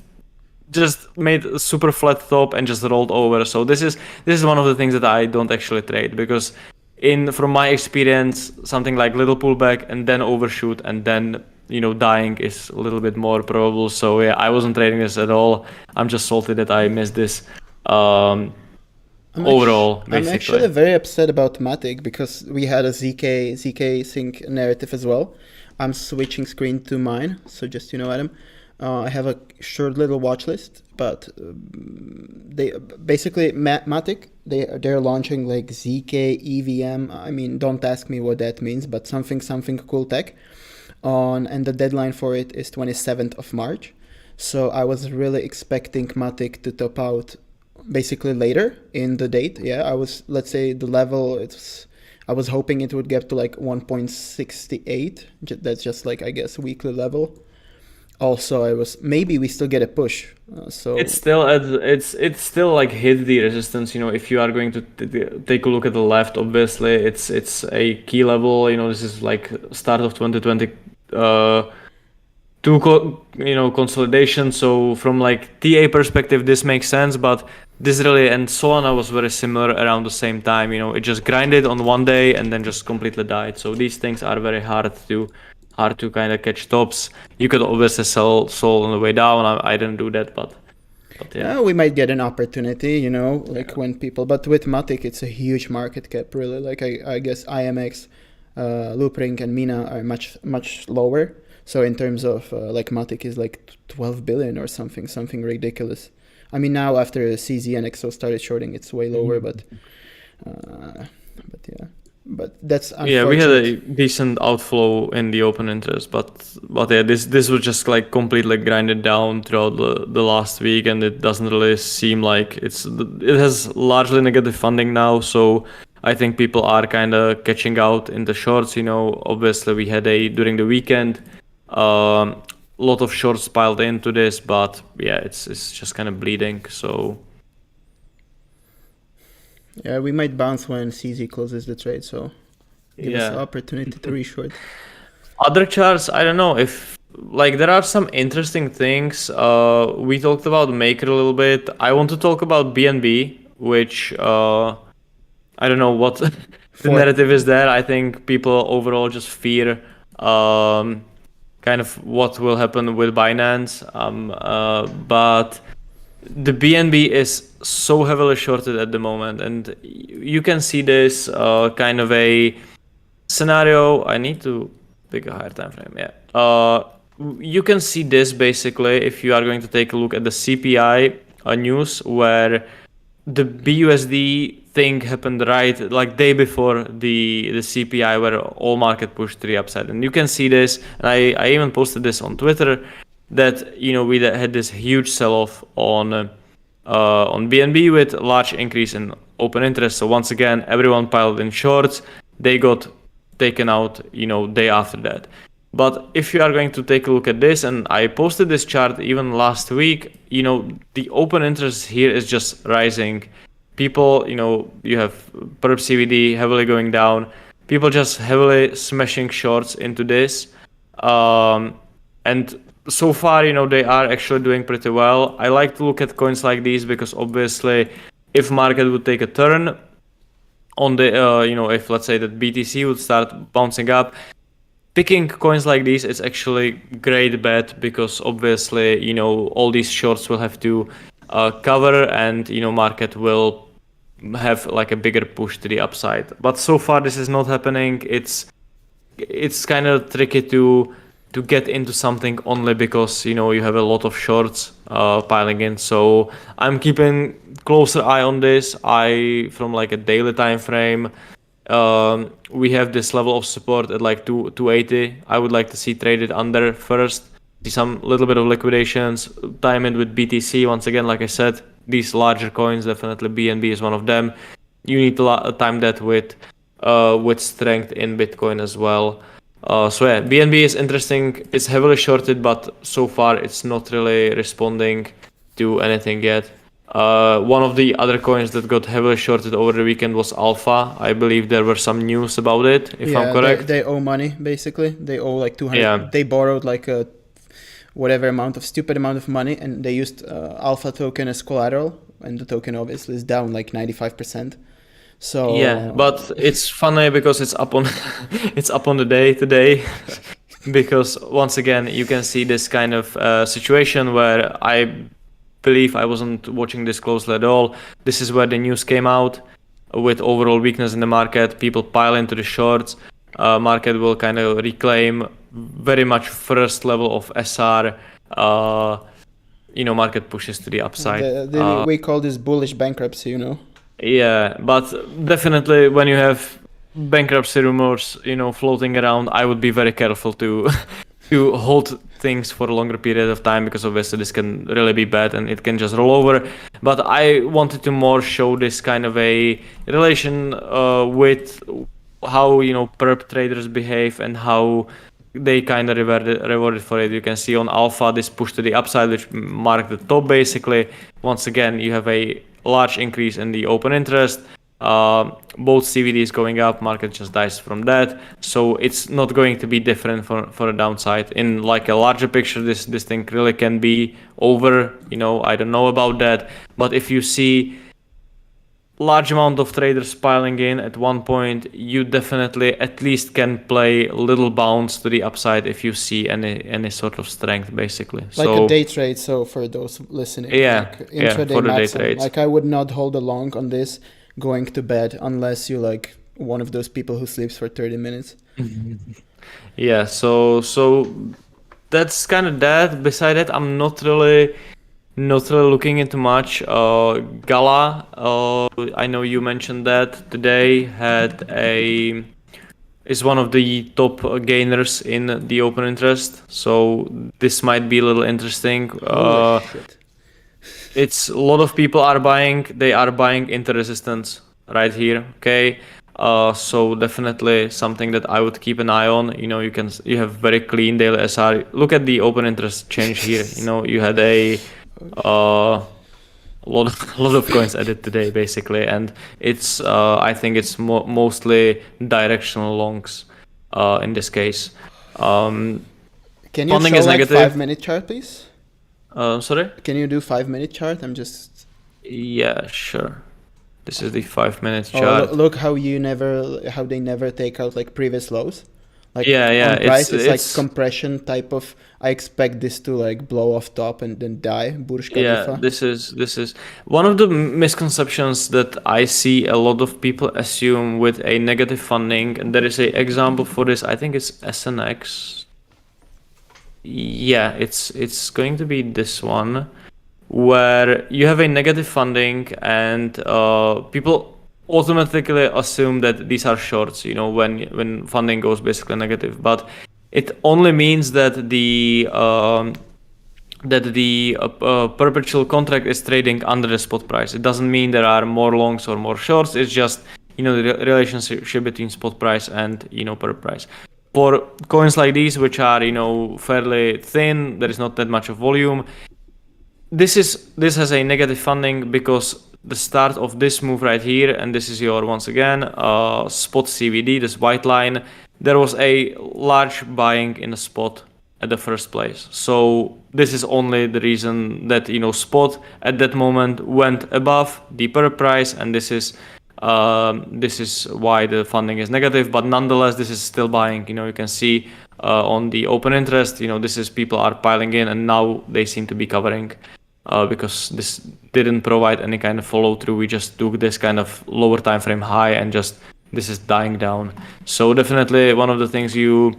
just made a super flat top and just rolled over. So this is one of the things that I don't actually trade, because from my experience, something like little pullback and then overshoot and then dying is a little bit more probable. So yeah, I wasn't trading this at all. I'm just salty that I missed this. Overall, basically. I'm actually very upset about Matic, because we had a ZK sync narrative as well. I'm switching screen to mine, so just Adam. I have a short little watch list, but they basically Matic, they're launching like ZK EVM. I mean, don't ask me what that means, but something cool tech. And the deadline for it is 27th of March. So I was really expecting Matic to top out basically later in the date. Yeah, let's say the level, I was hoping it would get to like 1.68. That's just like, I guess, weekly level. Also, maybe we still get a push. So it's still like hit the resistance. If you are going to take a look at the left, obviously it's a key level. This is like start of 2020. Consolidation. So from like TA perspective, this makes sense, but this really, and Solana was very similar around the same time. It just grinded on one day and then just completely died. So these things are very hard to kind of catch tops. You could obviously sell Sol on the way down. I didn't do that, but yeah. We might get an opportunity, when people, but with Matic, it's a huge market cap, really. Like I guess IMX, Loopring and Mina are much lower. So in terms of like Matic is like 12 billion or something ridiculous. I mean, now after CZ and XO started shorting, it's way lower, but yeah. But that's unfortunate. Yeah, we had a decent outflow in the open interest, but yeah, this was just like completely grinded down throughout the last week, and it doesn't really seem like it has largely negative funding now. So I think people are kind of catching out in the shorts. Obviously we had during the weekend lot of shorts piled into this, but yeah, it's just kind of bleeding. So yeah, we might bounce when CZ closes the trade, so give us the opportunity to reshort. Other charts, I don't know if like there are some interesting things. We talked about Maker a little bit. I want to talk about BNB, which I don't know what the narrative is there. I think people overall just fear kind of what will happen with Binance. But the BNB is so heavily shorted at the moment, and you can see this kind of a scenario. I need to pick a higher time frame. Yeah. You can see this basically if you are going to take a look at the CPI news, where the BUSD thing happened right like day before the CPI, where all market pushed to the upside. And you can see this, and I even posted this on Twitter, that we had this huge sell-off on BNB with a large increase in open interest. So once again, everyone piled in shorts. They got taken out day after that. But if you are going to take a look at this, and I posted this chart even last week, the open interest here is just rising. People, you have perp CVD heavily going down. People just heavily smashing shorts into this. And so far, they are actually doing pretty well. I like to look at coins like these because obviously, if market would take a turn on the, if let's say that BTC would start bouncing up, picking coins like these is actually great bet because obviously, all these shorts will have to cover and, market will have like a bigger push to the upside. But so far this is not happening. It's kind of tricky to get into something only because you have a lot of shorts piling in. So I'm keeping closer eye on this. From like a daily time frame, we have this level of support at like 280. I would like to see traded under first. See some little bit of liquidations. Time it with BTC once again. Like I said, these larger coins, definitely BNB is one of them. You need to time that with strength in Bitcoin as well. So yeah, BNB is interesting. It's heavily shorted, but so far it's not really responding to anything yet. One of the other coins that got heavily shorted over the weekend was Alpha. I believe there were some news about it, if I'm correct. They owe money, basically. They owe like 200. Yeah. They borrowed like a stupid amount of money, and they used Alpha token as collateral, and the token obviously is down like 95%. So yeah, but it's funny because it's up on it's up on the day today. Because once again you can see this kind of situation where I believe I wasn't watching this closely at all. This is where the news came out with overall weakness in the market. People pile into the shorts. Market will kind of reclaim very much first level of SR. Market pushes to the upside. We call this bullish bankruptcy, Yeah, but definitely when you have bankruptcy rumors, floating around, I would be very careful to hold things for a longer period of time because obviously this can really be bad and it can just roll over. But I wanted to more show this kind of a relation with how perp traders behave and how they kind of rewarded for it. You can see on Alpha this push to the upside, which marked the top basically. Once again, you have a large increase in the open interest. Both CVDs going up, market just dies from that. So it's not going to be different for a downside. In like a larger picture, this thing really can be over. I don't know about that. But if you see large amount of traders piling in at one point, you definitely at least can play a little bounce to the upside if you see any sort of strength, basically. Like a day trade. So for those listening, like intraday for the day maximum. trades. Like I would not hold a long on this going to bed unless you like one of those people who sleeps for 30 minutes. Yeah, so that's kind of that. Beside that, I'm not really looking into much. Gala, I know you mentioned that today is one of the top gainers in the open interest. So this might be a little interesting. Holy shit. It's a lot of people are buying. They are buying into resistance right here. Okay. So definitely something that I would keep an eye on. You have very clean daily SR. Look at the open interest change here. You had a lot of coins added today basically, and it's I think it's mostly directional longs in this case. Can you show like negative. 5-minute chart, please? Sorry? Can you do 5-minute chart? Yeah, sure. This is the 5-minute chart. Look how they never take out like previous lows. Like yeah, on price, it's like compression type of. I expect this to like blow off top and then die. Burj Khalifa. Yeah, this is one of the misconceptions that I see a lot of people assume with a negative funding, and there is a example for this. I think it's SNX. Yeah, it's going to be this one, where you have a negative funding and people automatically assume that these are shorts, when funding goes basically negative, but it only means that the perpetual contract is trading under the spot price. It doesn't mean there are more longs or more shorts. It's just the relationship between spot price and per price. For coins like these, which are fairly thin, there is not that much of volume. This has a negative funding because the start of this move right here, and this is your once again spot CVD, this white line. There was a large buying in the spot at the first place. So this is only the reason that spot at that moment went above the per price, and this is why the funding is negative. But nonetheless, this is still buying. You can see on the open interest, this is people are piling in, and now they seem to be covering because this didn't provide any kind of follow through. We just took this kind of lower time frame high and just this is dying down. So definitely one of the things you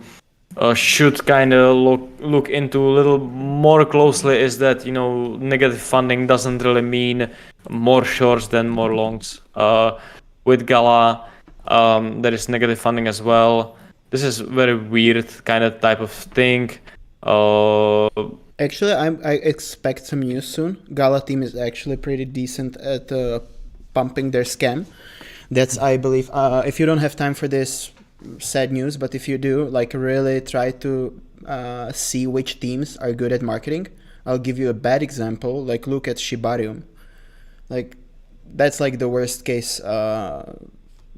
should kind of look into a little more closely is that negative funding doesn't really mean more shorts than more longs. With Gala, there is negative funding as well. This is very weird kind of type of thing. Actually, I expect some news soon. Gala team is actually pretty decent at pumping their scam. That's, I believe, if you don't have time for this, sad news, but if you do, really try to see which teams are good at marketing. I'll give you a bad example, look at Shibarium. That's the worst case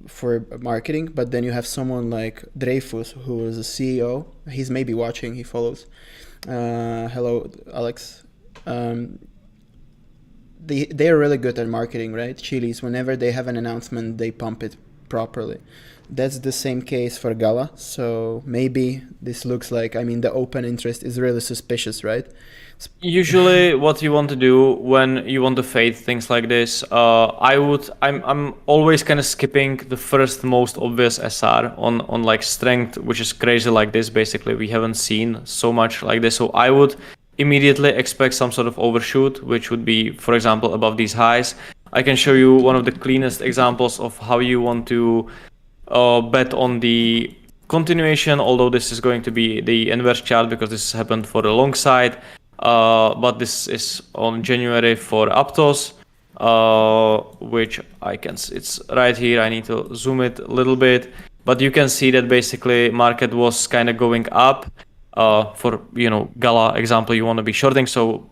for marketing, but then you have someone like Dreyfus, who is a CEO. He's maybe watching, he follows. Hello, Alex. They're really good at marketing, right? Chili's, whenever they have an announcement, they pump it properly. That's the same case for Gala. So maybe this looks like, the open interest is really suspicious, right? Usually what you want to do when you want to fade things like this, I'm always kind of skipping the first most obvious SR on strength, which is crazy like this. Basically, we haven't seen so much like this. So I would immediately expect some sort of overshoot, which would be, for example, above these highs. I can show you one of the cleanest examples of how you want to bet on the continuation, although this is going to be the inverse chart because this happened for the long side. But this is on January for Aptos, which I can see. It's right here. I need to zoom it a little bit, but you can see that basically market was kind of going up. For Gala example, you want to be shorting, so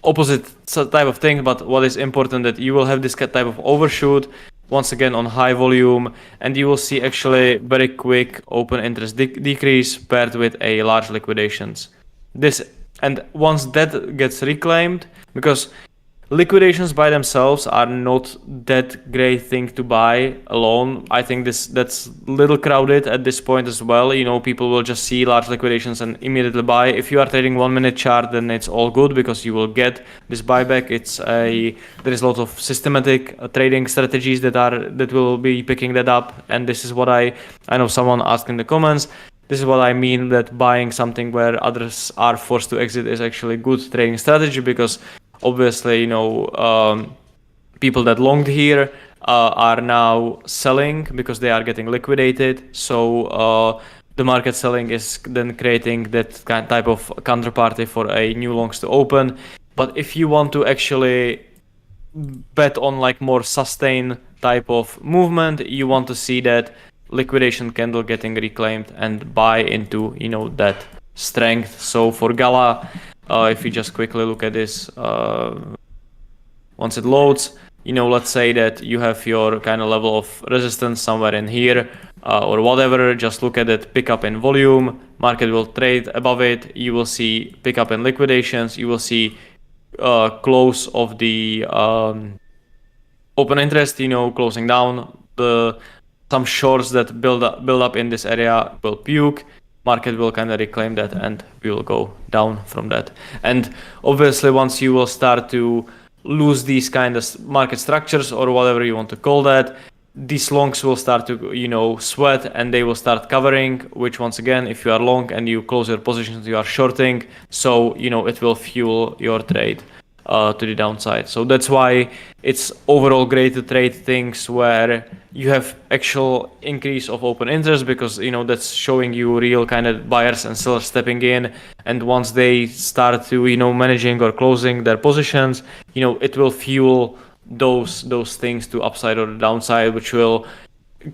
opposite type of thing. But what is important that you will have this type of overshoot once again on high volume, and you will see actually very quick open interest decrease paired with a large liquidations. And once that gets reclaimed, because liquidations by themselves are not that great thing to buy alone. I think that's a little crowded at this point as well. People will just see large liquidations and immediately buy. If you are trading 1 minute chart, then it's all good because you will get this buyback. There is a lot of systematic trading strategies that will be picking that up. And this is what I know someone asked in the comments. This is what I mean that buying something where others are forced to exit is actually good trading strategy, because obviously, people that longed here are now selling because they are getting liquidated. So the market selling is then creating that type of counterparty for a new longs to open. But if you want to actually bet on more sustained type of movement, you want to see that liquidation candle getting reclaimed and buy into that strength. So for Gala, if you just quickly look at this, once it loads, let's say that you have your kind of level of resistance somewhere in here, or whatever. Just look at it, pick up in volume, market will trade above it, you will see pick up in liquidations, you will see close of the open interest, closing down. Some shorts that build up in this area will puke. Market will kind of reclaim that and we will go down from that. And obviously once you will start to lose these kind of market structures or whatever you want to call that, these longs will start to sweat and they will start covering, which once again, if you are long and you close your positions, you are shorting, so it will fuel your trade to the downside. So that's why it's overall great to trade things where you have actual increase of open interest, because that's showing you real kind of buyers and sellers stepping in, and once they start to managing or closing their positions, it will fuel those things to upside or downside, which will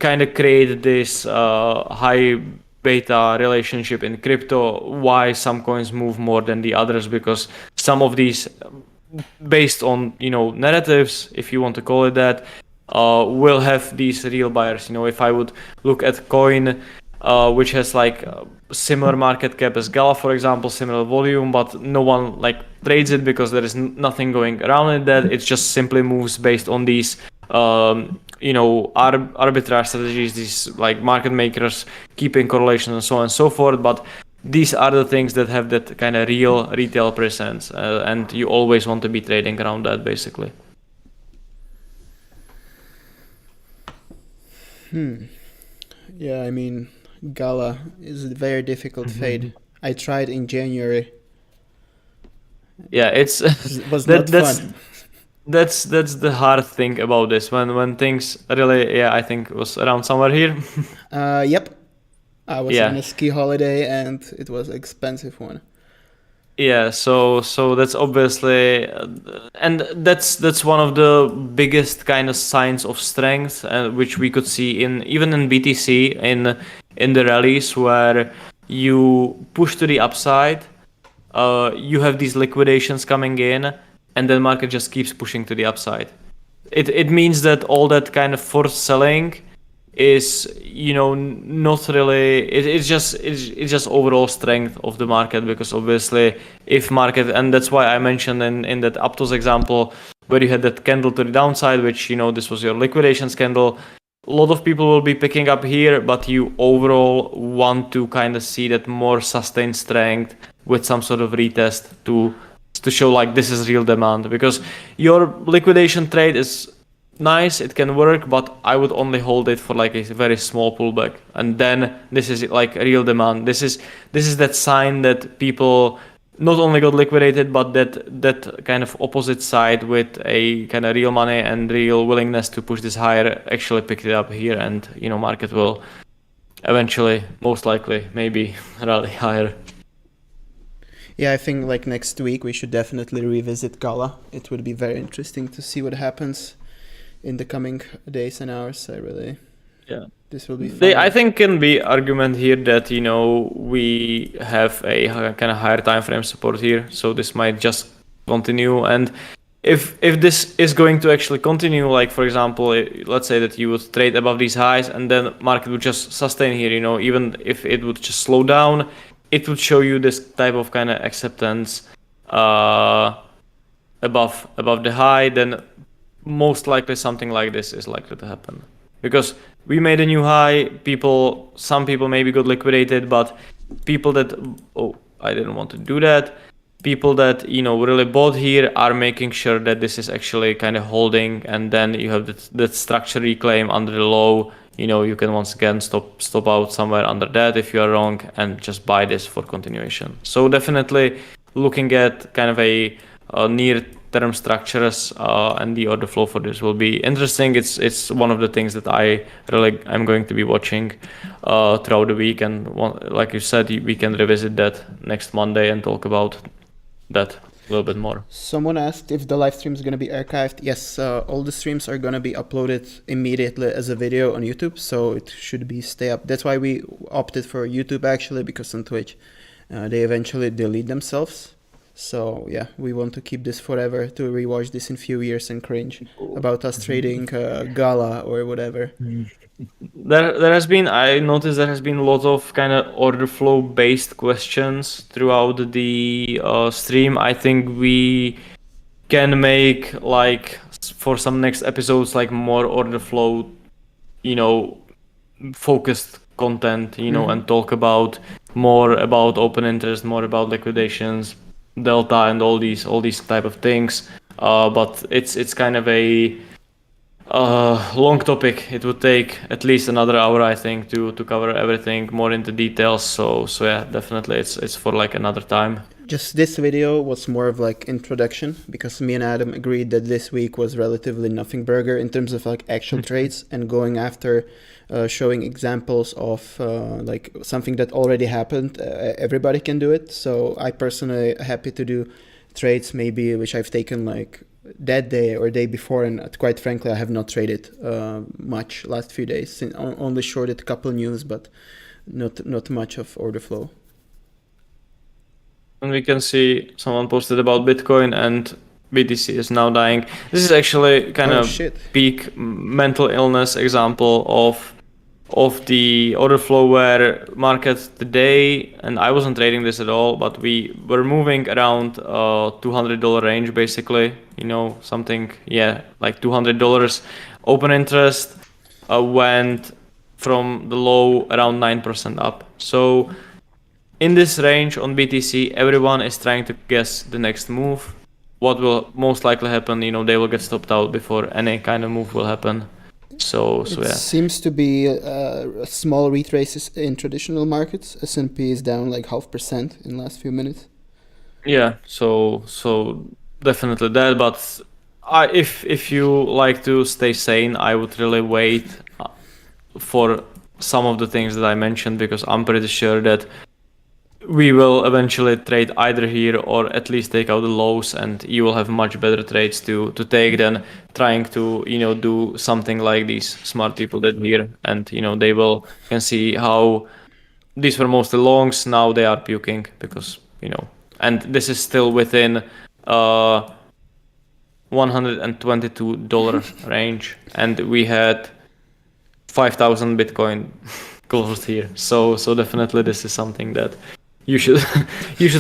kind of create this high beta relationship in crypto, why some coins move more than the others, because some of these, based on narratives, if you want to call it that, will have these real buyers. If I would look at coin which has like similar market cap as Gala, for example, similar volume, but no one like trades it because there is nothing going around it. That it just simply moves based on these arbitrage strategies, these like market makers keeping correlation and so on and so forth. But these are the things that have that kind of real retail presence, and you always want to be trading around that, basically. Yeah, I mean, Gala is a very difficult fade. I tried in January. Yeah, it was not fun. That's the hard thing about this. When things really, I think it was around somewhere here. Yep. I was on a ski holiday and it was an expensive one. Yeah, so that's obviously, and that's one of the biggest kind of signs of strength, which we could see even in BTC in the rallies where you push to the upside, you have these liquidations coming in, and then market just keeps pushing to the upside. It means that all that kind of forced selling is not really, it's just overall strength of the market, because obviously if market, and that's why I mentioned in that Aptos example where you had that candle to the downside, which this was your liquidations candle, a lot of people will be picking up here, but you overall want to kind of see that more sustained strength with some sort of retest to show like this is real demand, because your liquidation trade is nice, it can work, but I would only hold it for like a very small pullback, and then this is like real demand. This is that sign that people not only got liquidated, but that kind of opposite side with a kind of real money and real willingness to push this higher actually picked it up here, and market will eventually, most likely, maybe rally higher. Yeah, I think like next week we should definitely revisit Gala. It would be very interesting to see what happens in the coming days and hours. This will be fun. I think can be argument here that we have a kind of higher time frame support here, so this might just continue. And if this is going to actually continue, like for example, let's say that you would trade above these highs and then market would just sustain here, even if it would just slow down, it would show you this type of kind of acceptance above the high, then most likely something like this is likely to happen, because we made a new high. Some people maybe got liquidated, but people that I didn't want to do that. People that really bought here are making sure that this is actually kind of holding, and then you have that structure reclaim under the low. You can once again stop out somewhere under that if you are wrong, and just buy this for continuation. So definitely looking at kind of a near term structures and the order flow for this will be interesting. It's one of the things that I'm going to be watching throughout the week, and like you said, we can revisit that next Monday and talk about that a little bit more. Someone asked if the live stream is going to be archived. Yes, all the streams are going to be uploaded immediately as a video on YouTube, so it should stay up. That's why we opted for YouTube actually, because on Twitch they eventually delete themselves. So yeah, we want to keep this forever, to rewatch this in a few years and cringe about us trading Gala or whatever. I noticed there has been a lot of kind of order flow based questions throughout the stream. I think we can make like for some next episodes like more order flow, focused content, and talk about more about open interest, more about liquidations, delta, and all these type of things. But it's kind of a long topic. It would take at least another hour, I think, to cover everything more into details. So yeah, definitely it's for like another time. Just this video was more of like introduction, because me and Adam agreed that this week was relatively nothing burger in terms of like actual trades, and going after showing examples of like something that already happened. Everybody can do it. So I personally happy to do trades maybe which I've taken like that day or day before, and quite frankly I have not traded much last few days. Only shorted a couple news, but not much of order flow. And we can see someone posted about Bitcoin and BTC is now dying. This is actually kind of peak mental illness example of of the order flow where markets today, and I wasn't trading this at all, but we were moving around $200 range basically, something, like $200. Open interest went from the low around 9% up. So in this range on BTC, everyone is trying to guess the next move. What will most likely happen, they will get stopped out before any kind of move will happen. So It yeah. seems to be small retraces in traditional markets. S&P is down like 0.5% in the last few minutes. Yeah, so definitely that. But if you like to stay sane, I would really wait for some of the things that I mentioned, because I'm pretty sure that we will eventually trade either here or at least take out the lows, and you will have much better trades to take than trying to do something like these smart people did here. And they can see how these were mostly longs, now they are puking because and this is still within $122 range, and we had 5,000 Bitcoin closed here. So definitely this is something that you should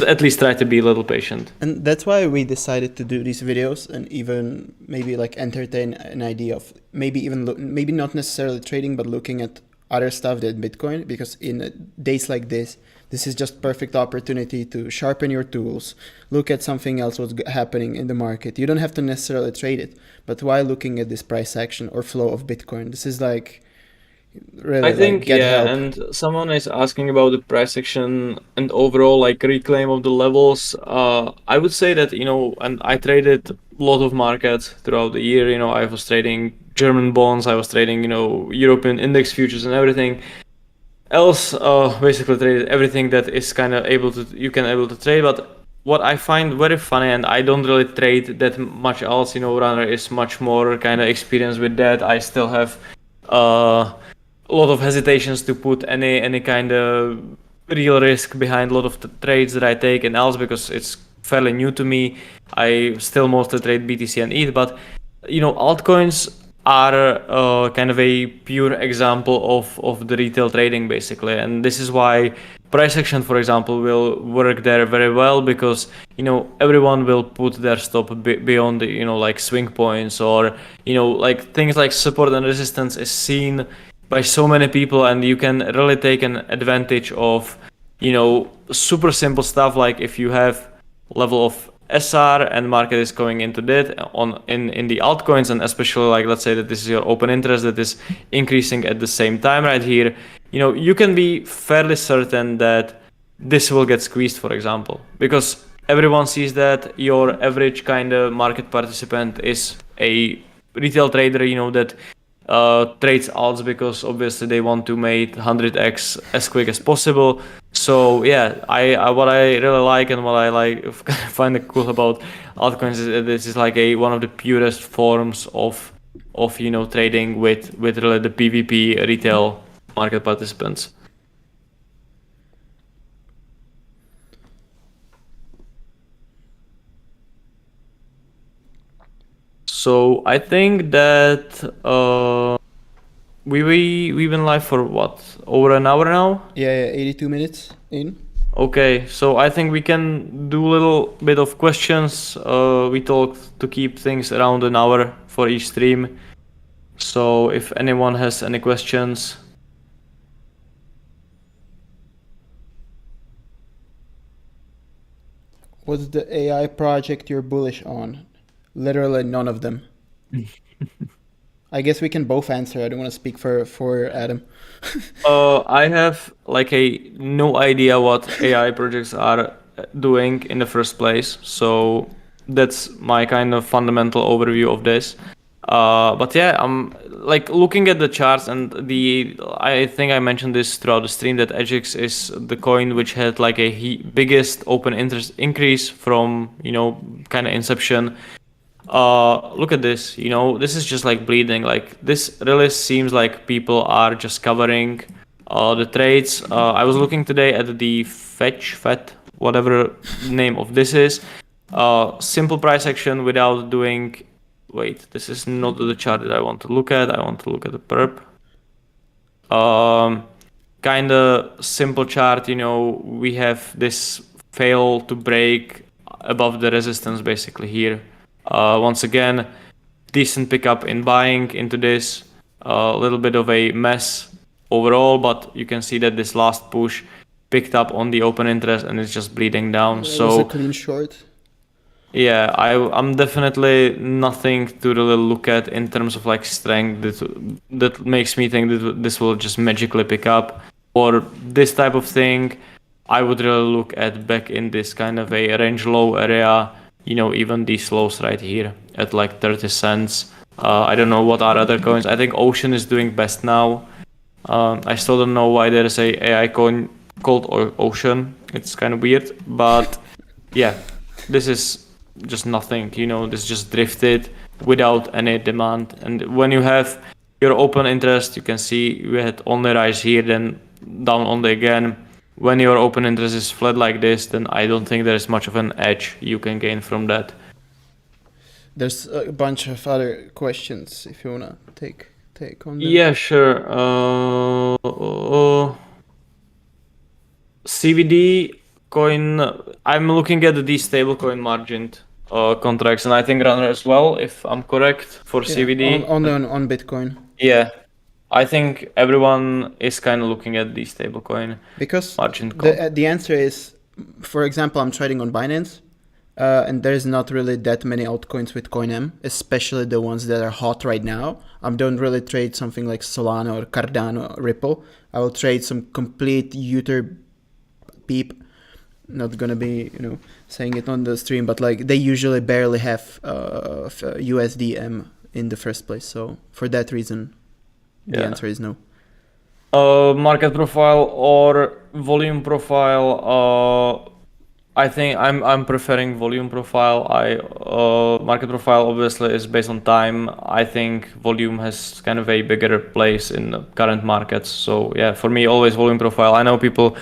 at least try to be a little patient. And that's why we decided to do these videos and even maybe like entertain an idea of maybe not necessarily trading, but looking at other stuff than Bitcoin, because in days like this is just perfect opportunity to sharpen your tools, look at something else what's happening in the market. You don't have to necessarily trade it, but while looking at this price action or flow of Bitcoin, this is like really I think get help. and someone is asking about the price action and overall like reclaim of the levels. I would say that and I traded a lot of markets throughout the year. I was trading German bonds, I was trading European index futures and everything else. Basically traded everything that is kind of able to trade. But what I find very funny, and I don't really trade that much else. Runner is much more kind of experienced with that. I still have a lot of hesitations to put any kind of real risk behind a lot of the trades that I take and else, because it's fairly new to me. I still mostly trade BTC and ETH, but altcoins are kind of a pure example of the retail trading basically, and this is why price action, for example, will work there very well, because everyone will put their stop beyond the like swing points, or like things like support and resistance is seen by so many people, and you can really take an advantage of super simple stuff, like if you have level of SR and market is going into that in the altcoins, and especially like let's say that this is your open interest that is increasing at the same time right here, you can be fairly certain that this will get squeezed, for example, because everyone sees that your average kind of market participant is a retail trader, that trades alts because obviously they want to make 100x as quick as possible. So yeah, I what I really like and what I like find it cool about altcoins is that this is like one of the purest forms of trading with really the PvP retail market participants. So I think that we've been live for what, over an hour now? Yeah, 82 minutes in. Okay, so I think we can do a little bit of questions. We talked to keep things around an hour for each stream. So if anyone has any questions. What's the AI project you're bullish on? Literally none of them. I guess we can both answer. I don't want to speak for Adam. I have like no idea what AI projects are doing in the first place. So that's my kind of fundamental overview of this. But yeah, I'm like looking at the charts, and I think I mentioned this throughout the stream that EGX is the coin which had like a biggest open interest increase from kind of inception. Look at this, this is just like bleeding. Like this really seems like people are just covering the trades. I was looking today at the FET, whatever name of this is. Simple price action without doing. Wait, this is not the chart that I want to look at. I want to look at the perp. Kind of simple chart, we have this fail to break above the resistance basically here. Once again, decent pickup in buying into this, a little bit of a mess overall, but you can see that this last push picked up on the open interest and it's just bleeding down. It was a clean short. Yeah, I'm definitely nothing to really look at in terms of like strength that makes me think that this will just magically pick up. Or this type of thing, I would really look at back in this kind of a range low area, even these lows right here at like 30 cents. I don't know what are other coins. I think Ocean is doing best now. I still don't know why there's a AI coin called Ocean. It's kind of weird, but yeah, this is just nothing, this just drifted without any demand. And when you have your open interest, you can see we had only rise here, then down only again. When your open interest is flat like this, then I don't think there's much of an edge you can gain from that. There's a bunch of other questions if you wanna take on them. Yeah, sure. CVD coin, I'm looking at the stablecoin margined contracts, and I think Runner as well, if I'm correct, for CVD. Only on Bitcoin. Yeah, I think everyone is kind of looking at the stablecoin because margin. The answer is, for example, I'm trading on Binance, and there's not really that many altcoins with CoinM, especially the ones that are hot right now. I don't really trade something like Solana or Cardano or Ripple. I will trade some complete Uther peep. Not gonna be saying it on the stream, but like they usually barely have USDM in the first place. So for that reason, the answer is no. Market profile or volume profile? I think I'm preferring volume profile. Market profile obviously is based on time. I think volume has kind of a bigger place in the current markets. So yeah, for me, always volume profile. I know people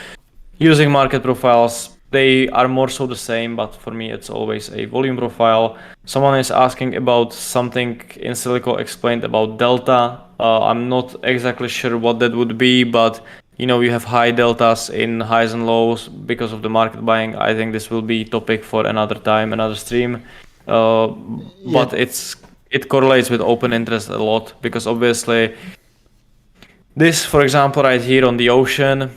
using market profiles, they are more so the same, but for me it's always a volume profile. Someone is asking about something in Silico explained about delta. I'm not exactly sure what that would be, but you have high deltas in highs and lows because of the market buying. I think this will be topic for another time, another stream. But it correlates with open interest a lot, because obviously this, for example, right here on the Ocean,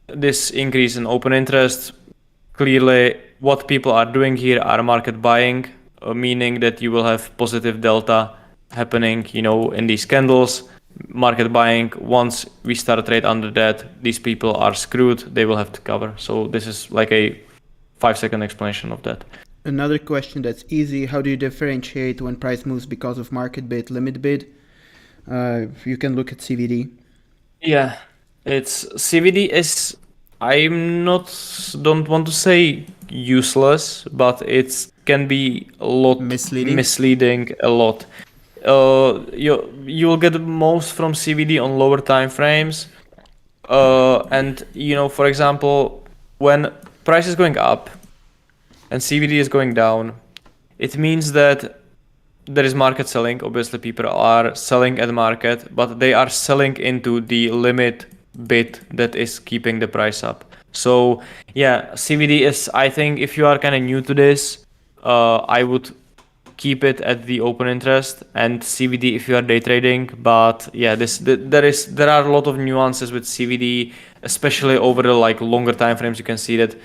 this increase in open interest, clearly what people are doing here are market buying, meaning that you will have positive delta happening, in these candles. Market buying, once we start a trade under that, these people are screwed, they will have to cover. So this is like a 5-second explanation of that. Another question that's easy: how do you differentiate when price moves because of market bid, limit bid? You can look at CVD. Yeah, it's CVD is, don't want to say useless, but it can be a lot misleading a lot. You'll get most from CVD on lower time frames, and for example, when price is going up and CVD is going down, it means that there is market selling. Obviously people are selling at market, but they are selling into the limit bid that is keeping the price up. So yeah, CVD is, I think if you are kind of new to this, I would keep it at the open interest, and CVD if you are day trading. But yeah, there are a lot of nuances with CVD, especially over the like longer time frames. You can see that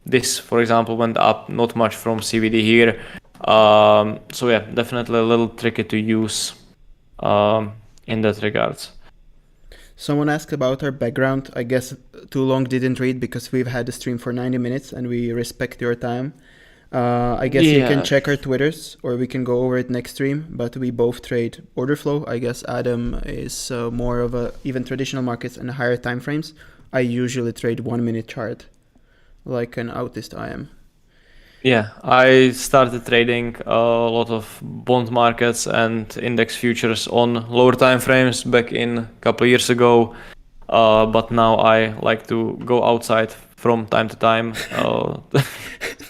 this, for example, went up not much from CVD here. So yeah, definitely a little tricky to use in that regards. Someone asked about our background. I guess too long didn't read because we've had the stream for 90 minutes and we respect your time. I guess you can check our Twitters, or we can go over it next stream, but we both trade order flow. I guess Adam is more of a even traditional markets and higher time frames. I usually trade 1 minute chart like an autist I am. Yeah, I started trading a lot of bond markets and index futures on lower time frames back in a couple of years ago, but now I like to go outside from time to time,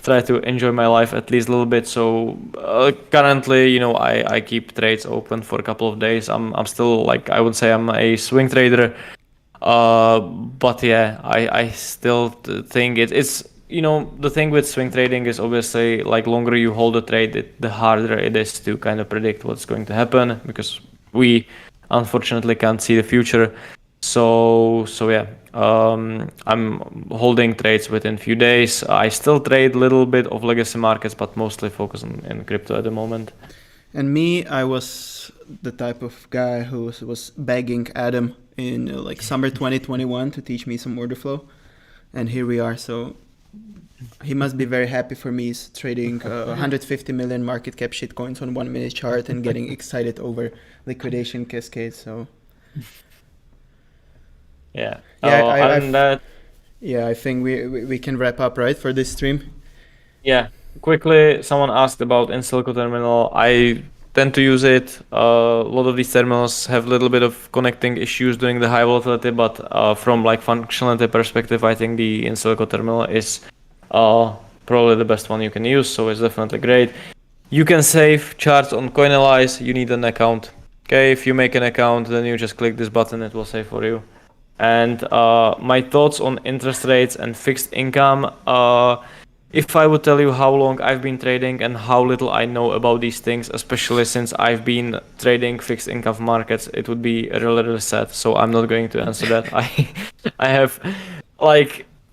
try to enjoy my life at least a little bit. So currently, I keep trades open for a couple of days. I'm still, like, I would say I'm a swing trader. But yeah, I still think it's the thing with swing trading is obviously like longer you hold a trade, the harder it is to kind of predict what's going to happen because we unfortunately can't see the future. So yeah, I'm holding trades within few days. I still trade a little bit of legacy markets, but mostly focus in crypto at the moment. And me, I was the type of guy who was begging Adam in like summer 2021 to teach me some order flow, and here we are. So he must be very happy for me trading 150 million market cap shitcoins on 1 minute chart and getting excited over liquidation cascades. So yeah. I think we can wrap up, right, for this stream. Yeah. Quickly, someone asked about In-Silico terminal. I tend to use it. A lot of these terminals have a little bit of connecting issues during the high volatility, but from like functionality perspective, I think the In-Silico terminal is probably the best one you can use. So it's definitely great. You can save charts on Coinalyze. You need an account. Okay, if you make an account, then you just click this button. It will save for you. And my thoughts on interest rates and fixed income. If I would tell you how long I've been trading and how little I know about these things, especially since I've been trading fixed income markets, it would be really, really sad. So I'm not going to answer that.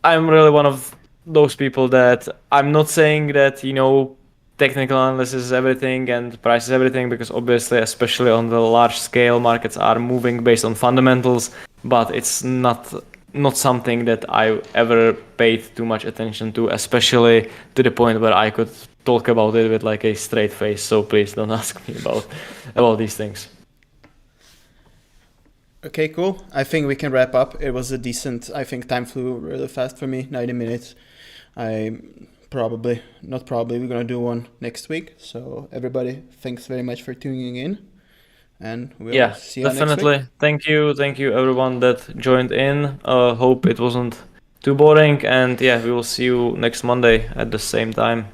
I'm really one of those people that I'm not saying that, technical analysis is everything and price is everything, because obviously, especially on the large scale, markets are moving based on fundamentals, but it's not something that I ever paid too much attention to, especially to the point where I could talk about it with like a straight face. So please don't ask me about these things. Okay, cool. I think we can wrap up. It was a decent, I think time flew really fast for me, 90 minutes. we're going to do one next week. So everybody, thanks very much for tuning in. And we'll see you definitely. Next week. Thank you everyone that joined in. Hope it wasn't too boring, and we will see you next Monday at the same time.